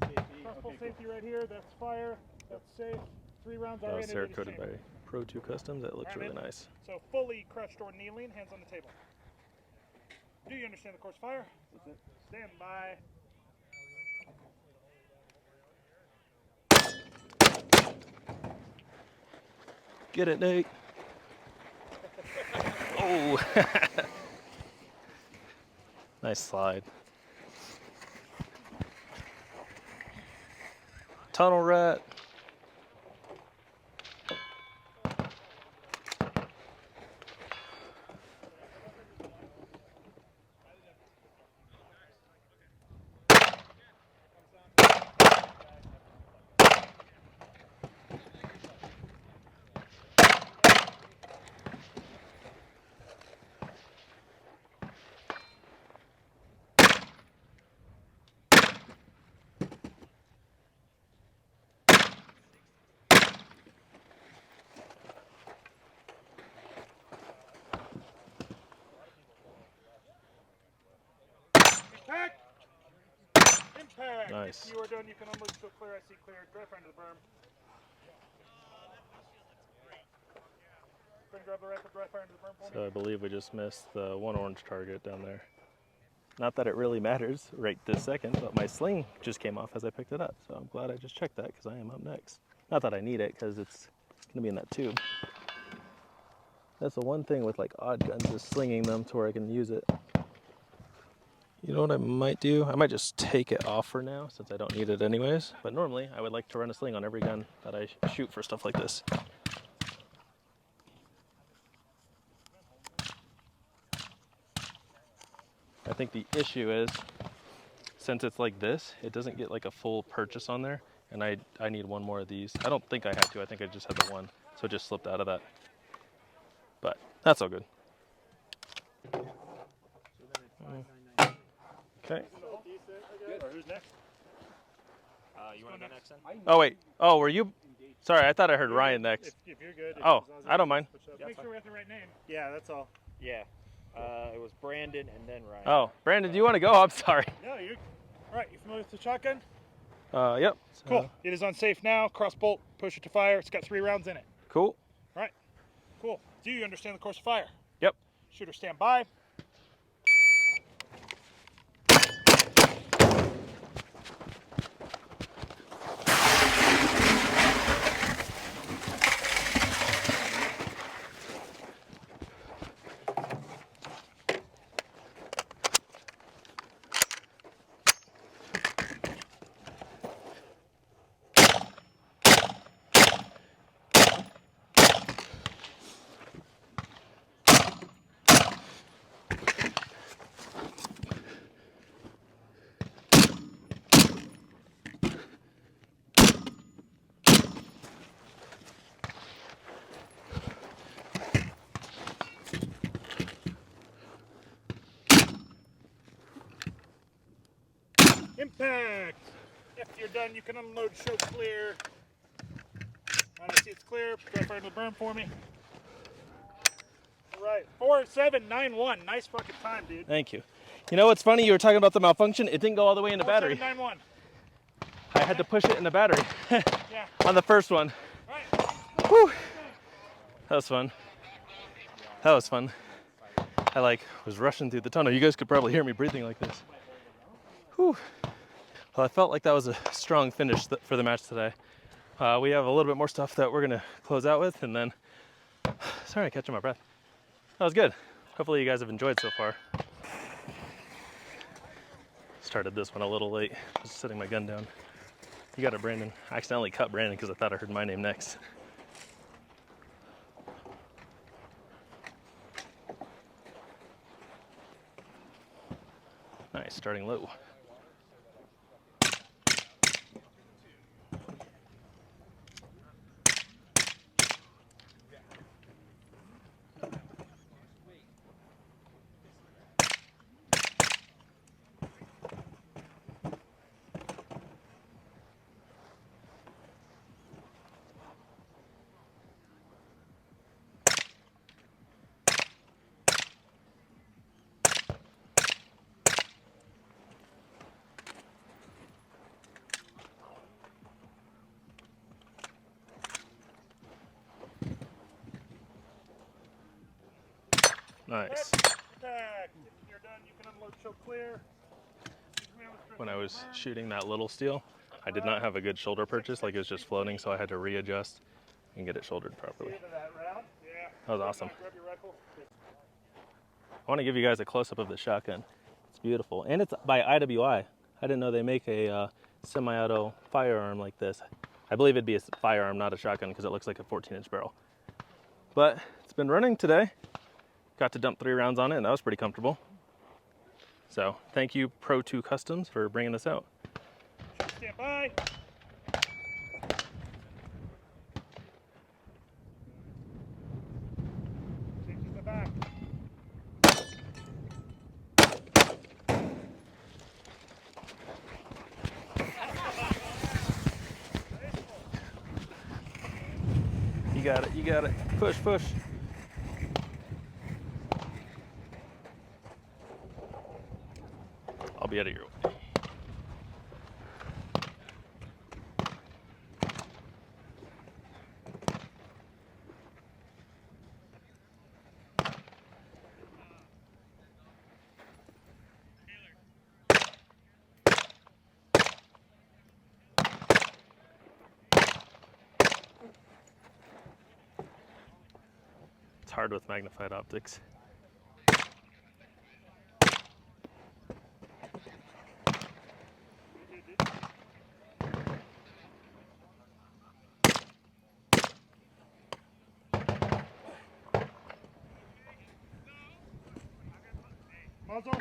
Safety. Crossbow safety right here. That's fire. That's safe. 3 rounds That are was in it. Cerakoted by Pro 2 Customs. That looks really nice. So fully crushed or kneeling, hands on the table. Do you understand the course fire? Stand by. Get it, Nate. Oh. Nice slide. Tunnel rat. Impact. Nice. If you are done, you can unload. So clear. I see clear. Drive fire into the berm. Go and grab the rifle. Drive fire into the berm for me. So I believe we just missed the one orange target down there. Not that it really matters right this second, but my sling just came off as I picked it up. So I'm glad I just checked that because I am up next. Not that I need it because it's going to be in that tube. That's the one thing with like odd guns is slinging them to where I can use it. You know what I might do? I might just take it off for now since I don't need it anyways. But normally I would like to run a sling on every gun that I shoot for stuff like this. I think the issue is, since it's like this, it doesn't get like a full purchase on there, and I need one more of these. I don't think I had to, I think I just had the one, so it just slipped out of that. But that's all good. Okay. Who's next? You want to go next then? Oh wait, oh were you? Sorry, I thought I heard Ryan next. If you're good. Oh, I don't mind. Make sure we have the right name. Yeah, that's all. Yeah. It was Brandon and then Ryan. Oh, Brandon, do you want to go? I'm sorry. No, you. All right, you familiar with the shotgun? Yep. Cool. It is on safe now. Cross bolt, push it to fire. It's got 3 rounds in it. Cool. All right. Cool. Do you understand the course of fire? Yep. Shooter stand by. Impact! If you're done, you can unload, show clear. I see it's clear. Drive fire into the berm for me. All right, 4791. Nice fucking time, dude. Thank you. You know what's funny? You were talking about the malfunction. It didn't go all the way in the battery. 4791. I had to push it in the battery Yeah. on the first one. All right. Whew. That was fun. That was fun. I was rushing through the tunnel. You guys could probably hear me breathing like this. Whew. Well, I felt like that was a strong finish for the match today. We have a little bit more stuff that we're gonna close out with, and then, sorry, I'm catching my breath. That was good. Hopefully you guys have enjoyed so far. Started this one a little late, just setting my gun down. You got it, Brandon. I accidentally cut Brandon because I thought I heard my name next. Nice, starting low. Nice. If you're done, you can unload, show clear. When I was shooting that little steel, I did not have a good shoulder purchase, like it was just floating, so I had to readjust and get it shouldered properly. That was awesome. I want to give you guys a close-up of the shotgun. It's beautiful, and it's by IWI. I didn't know they make a semi-auto firearm like this. I believe it'd be a firearm, not a shotgun, because it looks like a 14-inch barrel. But it's been running today. Got to dump 3 rounds on it, and that was pretty comfortable. So thank you Pro 2 Customs for bringing this out. Stand by. Safety in the back. You got it, you got it. Push, push. I'll be out of your way. It's hard with magnified optics. Muzzle.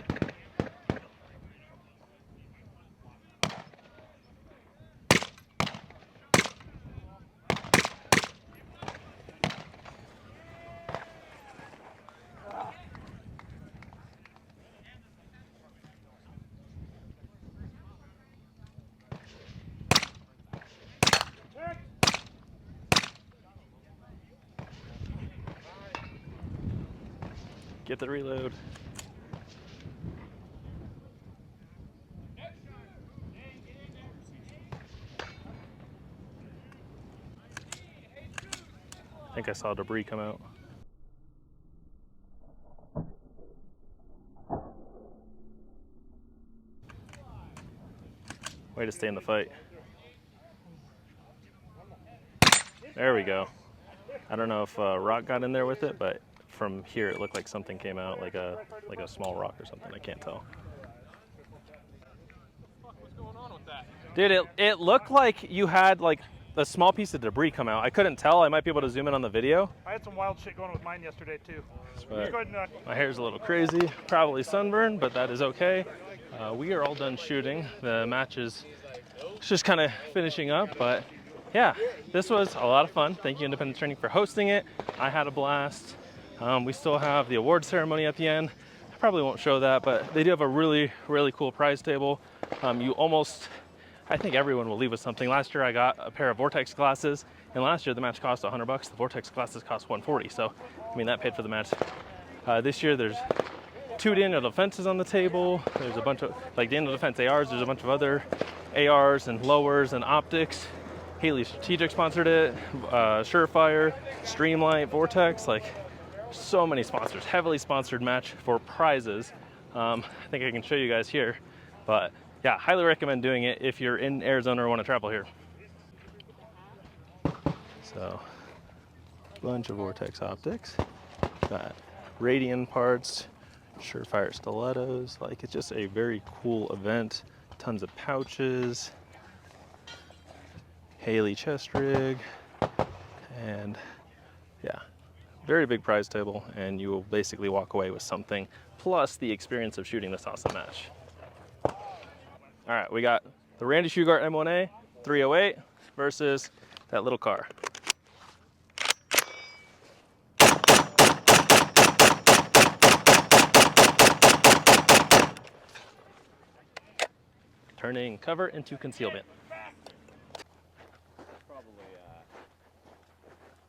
Get the reload. I think I saw debris come out. Way to stay in the fight. There we go. I don't know if rock got in there with it, but from here it looked like something came out, like a small rock or something. I can't tell. What's going on with that? Dude, it looked like you had like a small piece of debris come out. I couldn't tell. I might be able to zoom in on the video. I had some wild shit going with mine yesterday too. But Go ahead and, my hair's a little crazy, probably sunburned, but that is okay. We are all done shooting. The match is just kind of finishing up, but yeah, this was a lot of fun. Thank you, Independence Training, for hosting it. I had a blast. We still have the award ceremony at the end. I probably won't show that, but they do have a really, really cool prize table. I think everyone will leave with something. Last year I got a pair of Vortex glasses, and last year the match cost $100. The Vortex glasses cost $140, so I mean that paid for the match. This year there's 2 Daniel Defenses on the table. There's a bunch of like Daniel Defense ARs. There's a bunch of other ARs and lowers and optics. Haley Strategic sponsored it. Surefire, Streamlight, Vortex, like so many sponsors. Heavily sponsored match for prizes. I think I can show you guys here, but yeah, highly recommend doing it if you're in Arizona or want to travel here. So, bunch of Vortex optics. Got Radian parts, Surefire stilettos. Like, it's just a very cool event. Tons of pouches. Haley chest rig. And yeah, very big prize table, and you will basically walk away with something, plus the experience of shooting this awesome match. All right, we got the Randy Shugart M1A 308 versus that little car. Turning cover into concealment.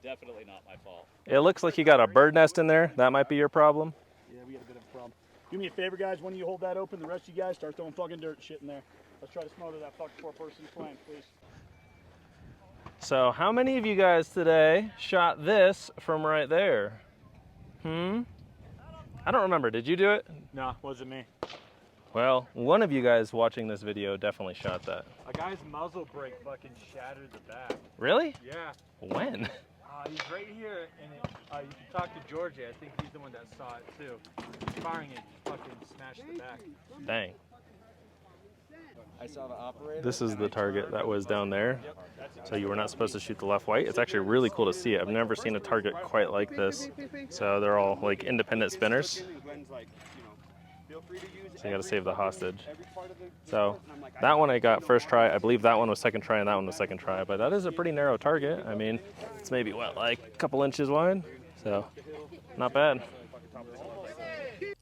Definitely not my fault. It looks like you got a bird nest in there. That might be your problem. yeah, we got a bit of a problem. Do me a favor, guys. When you hold that open, the rest of you guys start throwing fucking dirt and shit in there. Let's try to smother that fucking 4-person flank, please. So how many of you guys today shot this from right there? I don't remember. Did you do it? No, wasn't me. Well, one of you guys watching this video definitely shot that. A guy's muzzle brake fucking shattered the back. Really? Yeah. When? He's right here, and you can talk to Georgia. I think he's the one that saw it too. Firing it, fucking smashed the back. Dang. I saw the operator. This is the target that was down there. So you were not supposed to shoot the left white. It's actually really cool to see it. I've never seen a target quite like this. So they're all like independent spinners. So you gotta save the hostage. So that one I got first try. I believe that one was second try and that one was second try. But that is a pretty narrow target. I mean, it's maybe what, like a couple inches wide? So not bad.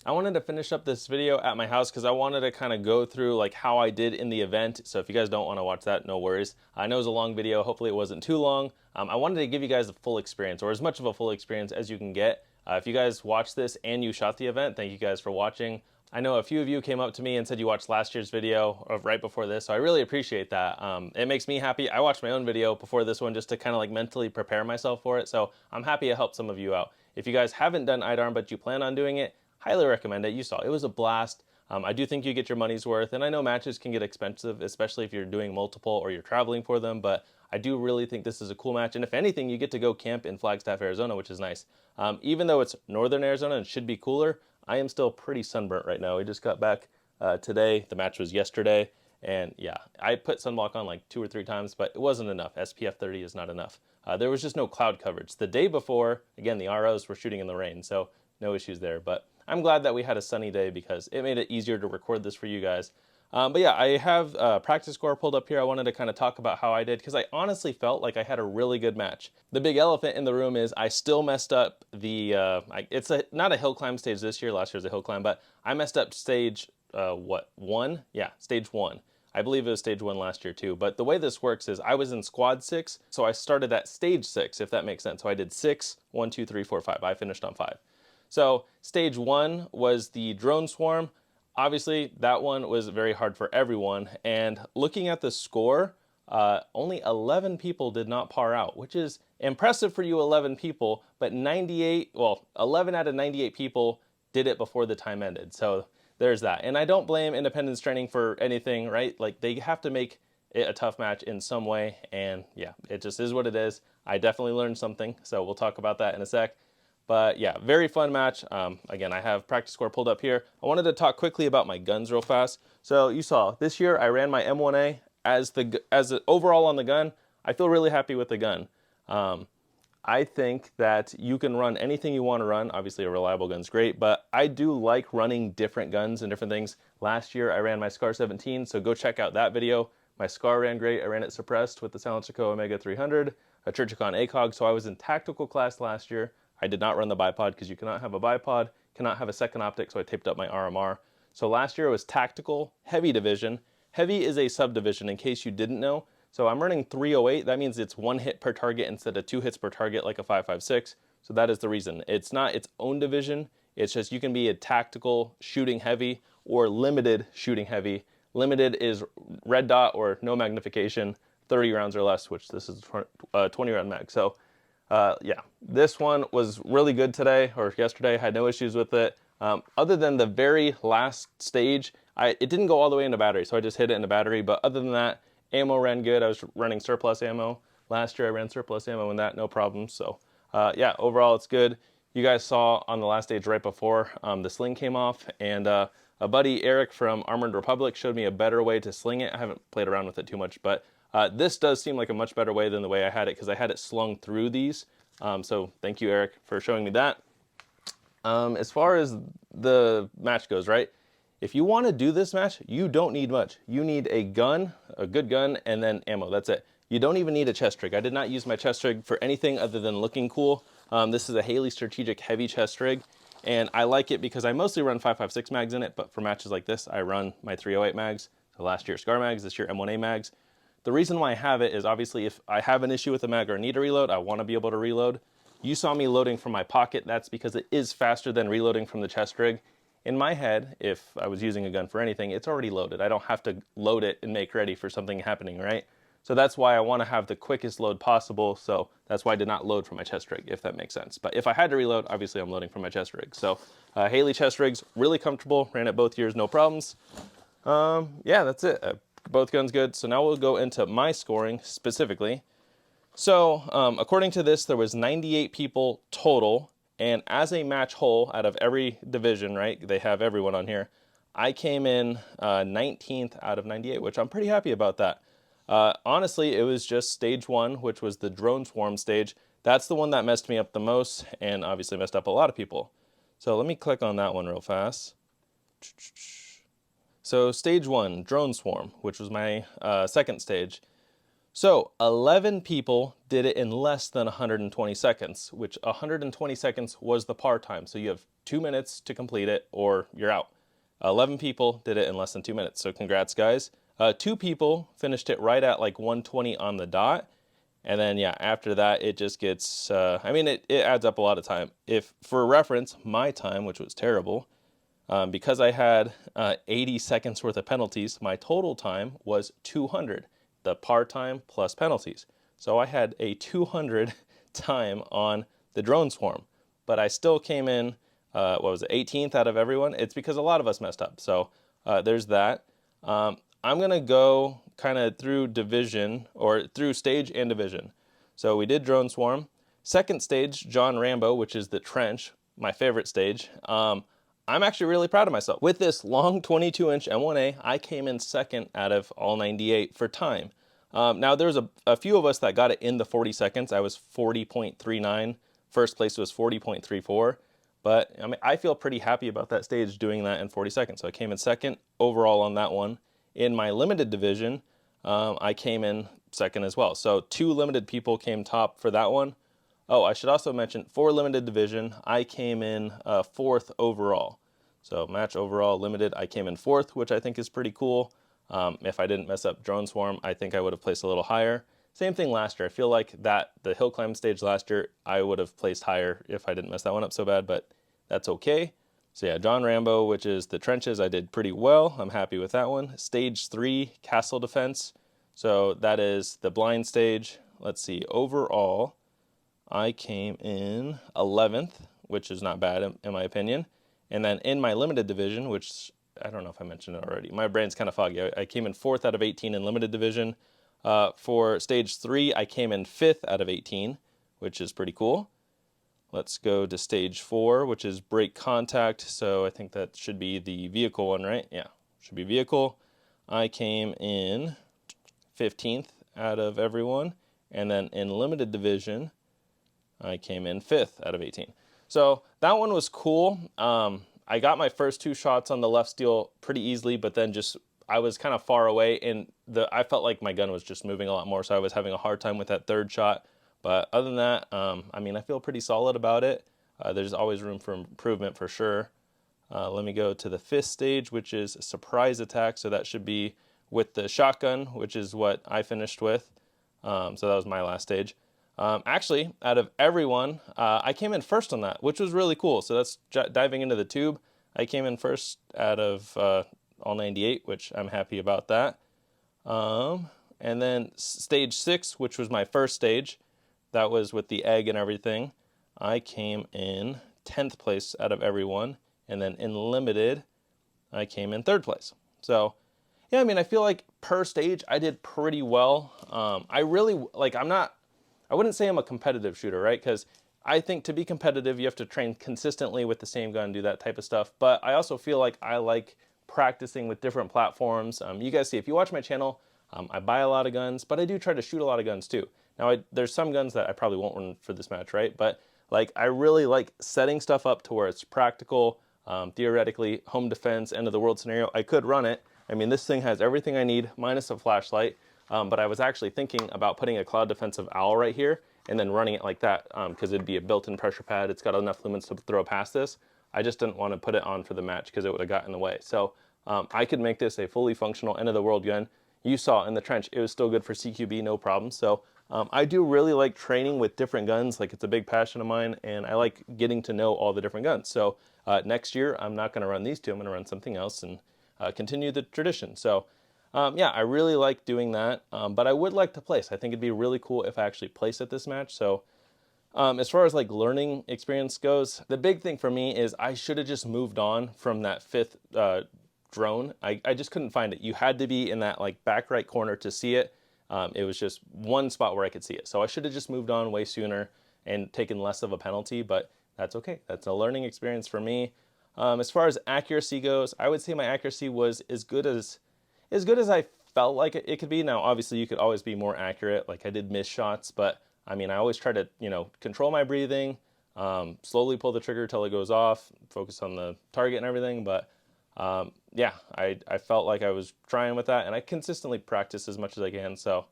I wanted to finish up this video at my house because I wanted to kind of go through like how I did in the event. So if you guys don't want to watch that, no worries. I know it was a long video. Hopefully it wasn't too long. I wanted to give you guys a full experience, or as much of a full experience as you can get. If you guys watched this and you shot the event, thank you guys for watching. I know a few of you came up to me and said you watched last year's video of right before this, so I really appreciate that. It makes me happy. I watched my own video before this one just to kind of like mentally prepare myself for it, so I'm happy to help some of you out. If you guys haven't done IDARM but you plan on doing it, highly recommend it. You saw it was a blast. I do think you get your money's worth, and I know matches can get expensive, especially if you're doing multiple or you're traveling for them, but I do really think this is a cool match, and if anything, you get to go camp in Flagstaff, Arizona, which is nice. Even though it's northern Arizona and should be cooler, I am still pretty sunburnt right now. We just got back today. The match was yesterday, and yeah, I put sunblock on like 2 or 3 times, but it wasn't enough. SPF 30 is not enough. There was just no cloud coverage. The day before, again, the ROs were shooting in the rain, so no issues there. But I'm glad that we had a sunny day because it made it easier to record this for you guys. But yeah, I have a practice score pulled up here. I wanted to kind of talk about how I did because I honestly felt like I had a really good match. The big elephant in the room is I still messed up the, it's not a hill climb stage this year. Last year was a hill climb, but I messed up stage, one? Yeah, stage 1. I believe it was stage 1 last year too. But the way this works is I was in squad 6, so I started at stage 6, if that makes sense. So I did 6, 1, 2, 3, 4, 5. I finished on 5. So stage 1 was the drone swarm. Obviously, that one was very hard for everyone. And looking at the score, only 11 people did not par out, which is impressive for you 11 people, but 11 out of 98 people did it before the time ended. So there's that. And I don't blame Independence Training for anything, right? Like, they have to make it a tough match in some way. And yeah, it just is what it is. I definitely learned something. So we'll talk about that in a sec. But yeah, very fun match. Again, I have practice score pulled up here. I wanted to talk quickly about my guns real fast. So you saw this year I ran my M1A as overall on the gun. I feel really happy with the gun. I think that you can run anything you want to run. Obviously, a reliable gun's great, but I do like running different guns and different things. Last year, I ran my Scar 17, so go check out that video. My Scar ran great. I ran it suppressed with the Silencer Omega 300, a Churchicon ACOG, so I was in tactical class last year. I did not run the bipod because you cannot have a bipod, cannot have a second optic, so I taped up my RMR. So last year it was tactical, heavy division. Heavy is a subdivision in case you didn't know. So I'm running 308. That means it's 1 hit per target instead of 2 hits per target like a 5.56. So that is the reason. It's not its own division. It's just you can be a tactical shooting heavy or limited shooting heavy. Limited is red dot or no magnification, 30 rounds or less, which this is a 20 round mag. So yeah, this one was really good today or yesterday. I had no issues with it. Other than the very last stage, it didn't go all the way into battery, so I just hit it in the battery. But other than that, ammo ran good. I was running surplus ammo. Last year I ran surplus ammo in that, no problems. So yeah, overall it's good. You guys saw on the last stage right before, the sling came off, and a buddy, Eric from Armored Republic, showed me a better way to sling it. I haven't played around with it too much, but this does seem like a much better way than the way I had it, because I had it slung through these. So thank you, Eric, for showing me that. As far as the match goes, right? If you want to do this match, you don't need much. You need a gun, a good gun, and then ammo. That's it. You don't even need a chest rig. I did not use my chest rig for anything other than looking cool. This is a Haley Strategic heavy chest rig, and I like it because I mostly run 5.56 mags in it, but for matches like this, I run my 308 mags. So last year Scar mags, this year M1A mags. The reason why I have it is obviously if I have an issue with a mag or need to reload, I want to be able to reload. You saw me loading from my pocket. That's because it is faster than reloading from the chest rig. In my head, if I was using a gun for anything, it's already loaded. I don't have to load it and make ready for something happening, right? So that's why I want to have the quickest load possible. So that's why I did not load from my chest rig, if that makes sense. But if I had to reload, obviously I'm loading from my chest rig. So Haley chest rigs, really comfortable. Ran it both years, no problems. Yeah, that's it. Both guns good. So now we'll go into my scoring specifically. So according to this, there was 98 people total. And as a match whole out of every division, right, they have everyone on here, I came in 19th out of 98, which I'm pretty happy about that. Honestly, it was just stage 1, which was the drone swarm stage. That's the one that messed me up the most and obviously messed up a lot of people. So let me click on that one real fast. So stage 1, drone swarm, which was my second stage. So 11 people did it in less than 120 seconds, which 120 seconds was the par time. So you have 2 minutes to complete it or you're out. 11 people did it in less than 2 minutes. So congrats, guys. 2 people finished it right at like 120 on the dot. And then, yeah, after that, it just gets, I mean, it adds up a lot of time. If, for reference, my time, which was terrible, because I had 80 seconds worth of penalties, my total time was 200. The par time plus penalties. So I had a 200 time on the drone swarm, but I still came in, what was it, 18th out of everyone. It's because a lot of us messed up. So there's that. I'm going to go kind of through division, or through stage and division. So we did Drone Swarm. Second stage, John Rambo, which is the trench, my favorite stage. I'm actually really proud of myself. With this long 22-inch M1A, I came in second out of all 98 for time. Now, there's a few of us that got it in the 40 seconds. I was 40.39. First place was 40.34. But I mean, I feel pretty happy about that stage doing that in 40 seconds. So I came in second overall on that one. In my limited division, I came in second as well. So 2 limited people came top for that one. Oh, I should also mention, for limited division, I came in 4th overall. So match overall limited, I came in 4th, which I think is pretty cool. If I didn't mess up Drone Swarm, I think I would have placed a little higher. Same thing last year. I feel like that the hill climb stage last year, I would have placed higher if I didn't mess that one up so bad, but that's okay. So yeah, John Rambo, which is the trenches, I did pretty well. I'm happy with that one. Stage 3, castle defense. So that is the blind stage. Let's see, overall, I came in 11th, which is not bad in my opinion. And then in my limited division, which I don't know if I mentioned it already. My brain's kind of foggy. I came in 4th out of 18 in limited division. For stage 3, I came in 5th out of 18, which is pretty cool. Let's go to stage 4, which is break contact. So I think that should be the vehicle one, right? Yeah, should be vehicle. I came in 15th out of everyone. And then in limited division, I came in 5th out of 18. So that one was cool. I got my first 2 shots on the left steel pretty easily, but then I was kind of far away, and I felt like my gun was just moving a lot more, so I was having a hard time with that 3rd shot. But other than that, I mean, I feel pretty solid about it. There's always room for improvement for sure. Let me go to the 5th stage, which is a surprise attack. So that should be with the shotgun, which is what I finished with. So that was my last stage. Actually, out of everyone, I came in first on that, which was really cool. So that's diving into the tube. I came in first out of all 98, which I'm happy about that. And then stage 6, which was my first stage, that was with the egg and everything. I came in 10th place out of everyone. And then in limited, I came in 3rd place. So yeah, I mean, I feel like per stage, I did pretty well. I really, like, I wouldn't say I'm a competitive shooter, right? Because I think to be competitive, you have to train consistently with the same gun, do that type of stuff. But I also feel like I like practicing with different platforms. You guys see, if you watch my channel, I buy a lot of guns, but I do try to shoot a lot of guns too. Now, there's some guns that I probably won't run for this match, right? But like, I really like setting stuff up to where it's practical. Theoretically, home defense, end of the world scenario, I could run it. I mean, this thing has everything I need, minus a flashlight. But I was actually thinking about putting a cloud defensive owl right here and then running it like that, because it'd be a built-in pressure pad. It's got enough lumens to throw past this. I just didn't want to put it on for the match because it would have gotten in the way. So I could make this a fully functional end-of-the-world gun. You saw in the trench, it was still good for CQB, no problem. So I do really like training with different guns. Like, it's a big passion of mine, and I like getting to know all the different guns. So next year, I'm not going to run these 2. I'm going to run something else and continue the tradition. So yeah, I really like doing that, but I would like to place. I think it'd be really cool if I actually place at this match. So as far as like learning experience goes, the big thing for me is I should have just moved on from that 5th drone. I just couldn't find it. You had to be in that like back right corner to see it. It was just one spot where I could see it. So I should have just moved on way sooner and taken less of a penalty, but that's okay. That's a learning experience for me. As far as accuracy goes, I would say my accuracy was as good as I felt like it could be. Now, obviously, you could always be more accurate. Like, I did miss shots, but I mean, I always try to, control my breathing, slowly pull the trigger till it goes off, focus on the target and everything. But yeah, I felt like I was trying with that, and I consistently practice as much as I can. So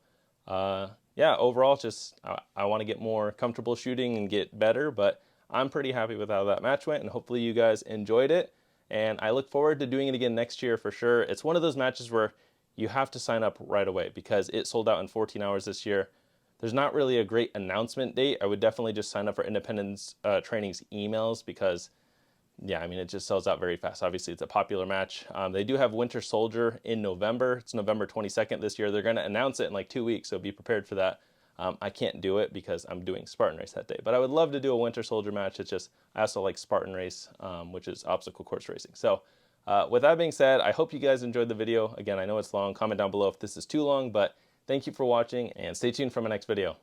yeah, overall, just I want to get more comfortable shooting and get better, but I'm pretty happy with how that match went, and hopefully you guys enjoyed it. And I look forward to doing it again next year for sure. It's one of those matches where you have to sign up right away because it sold out in 14 hours this year. There's not really a great announcement date. I would definitely just sign up for Independence Training's emails because, yeah, I mean, it just sells out very fast. Obviously, it's a popular match. They do have Winter Soldier in November. It's November 22nd this year. They're going to announce it in like 2 weeks, so be prepared for that. I can't do it because I'm doing Spartan Race that day. But I would love to do a Winter Soldier match. It's just, I also like Spartan Race, which is obstacle course racing. So With that being said, I hope you guys enjoyed the video. Again, I know it's long. Comment down below if this is too long, but thank you for watching and stay tuned for my next video.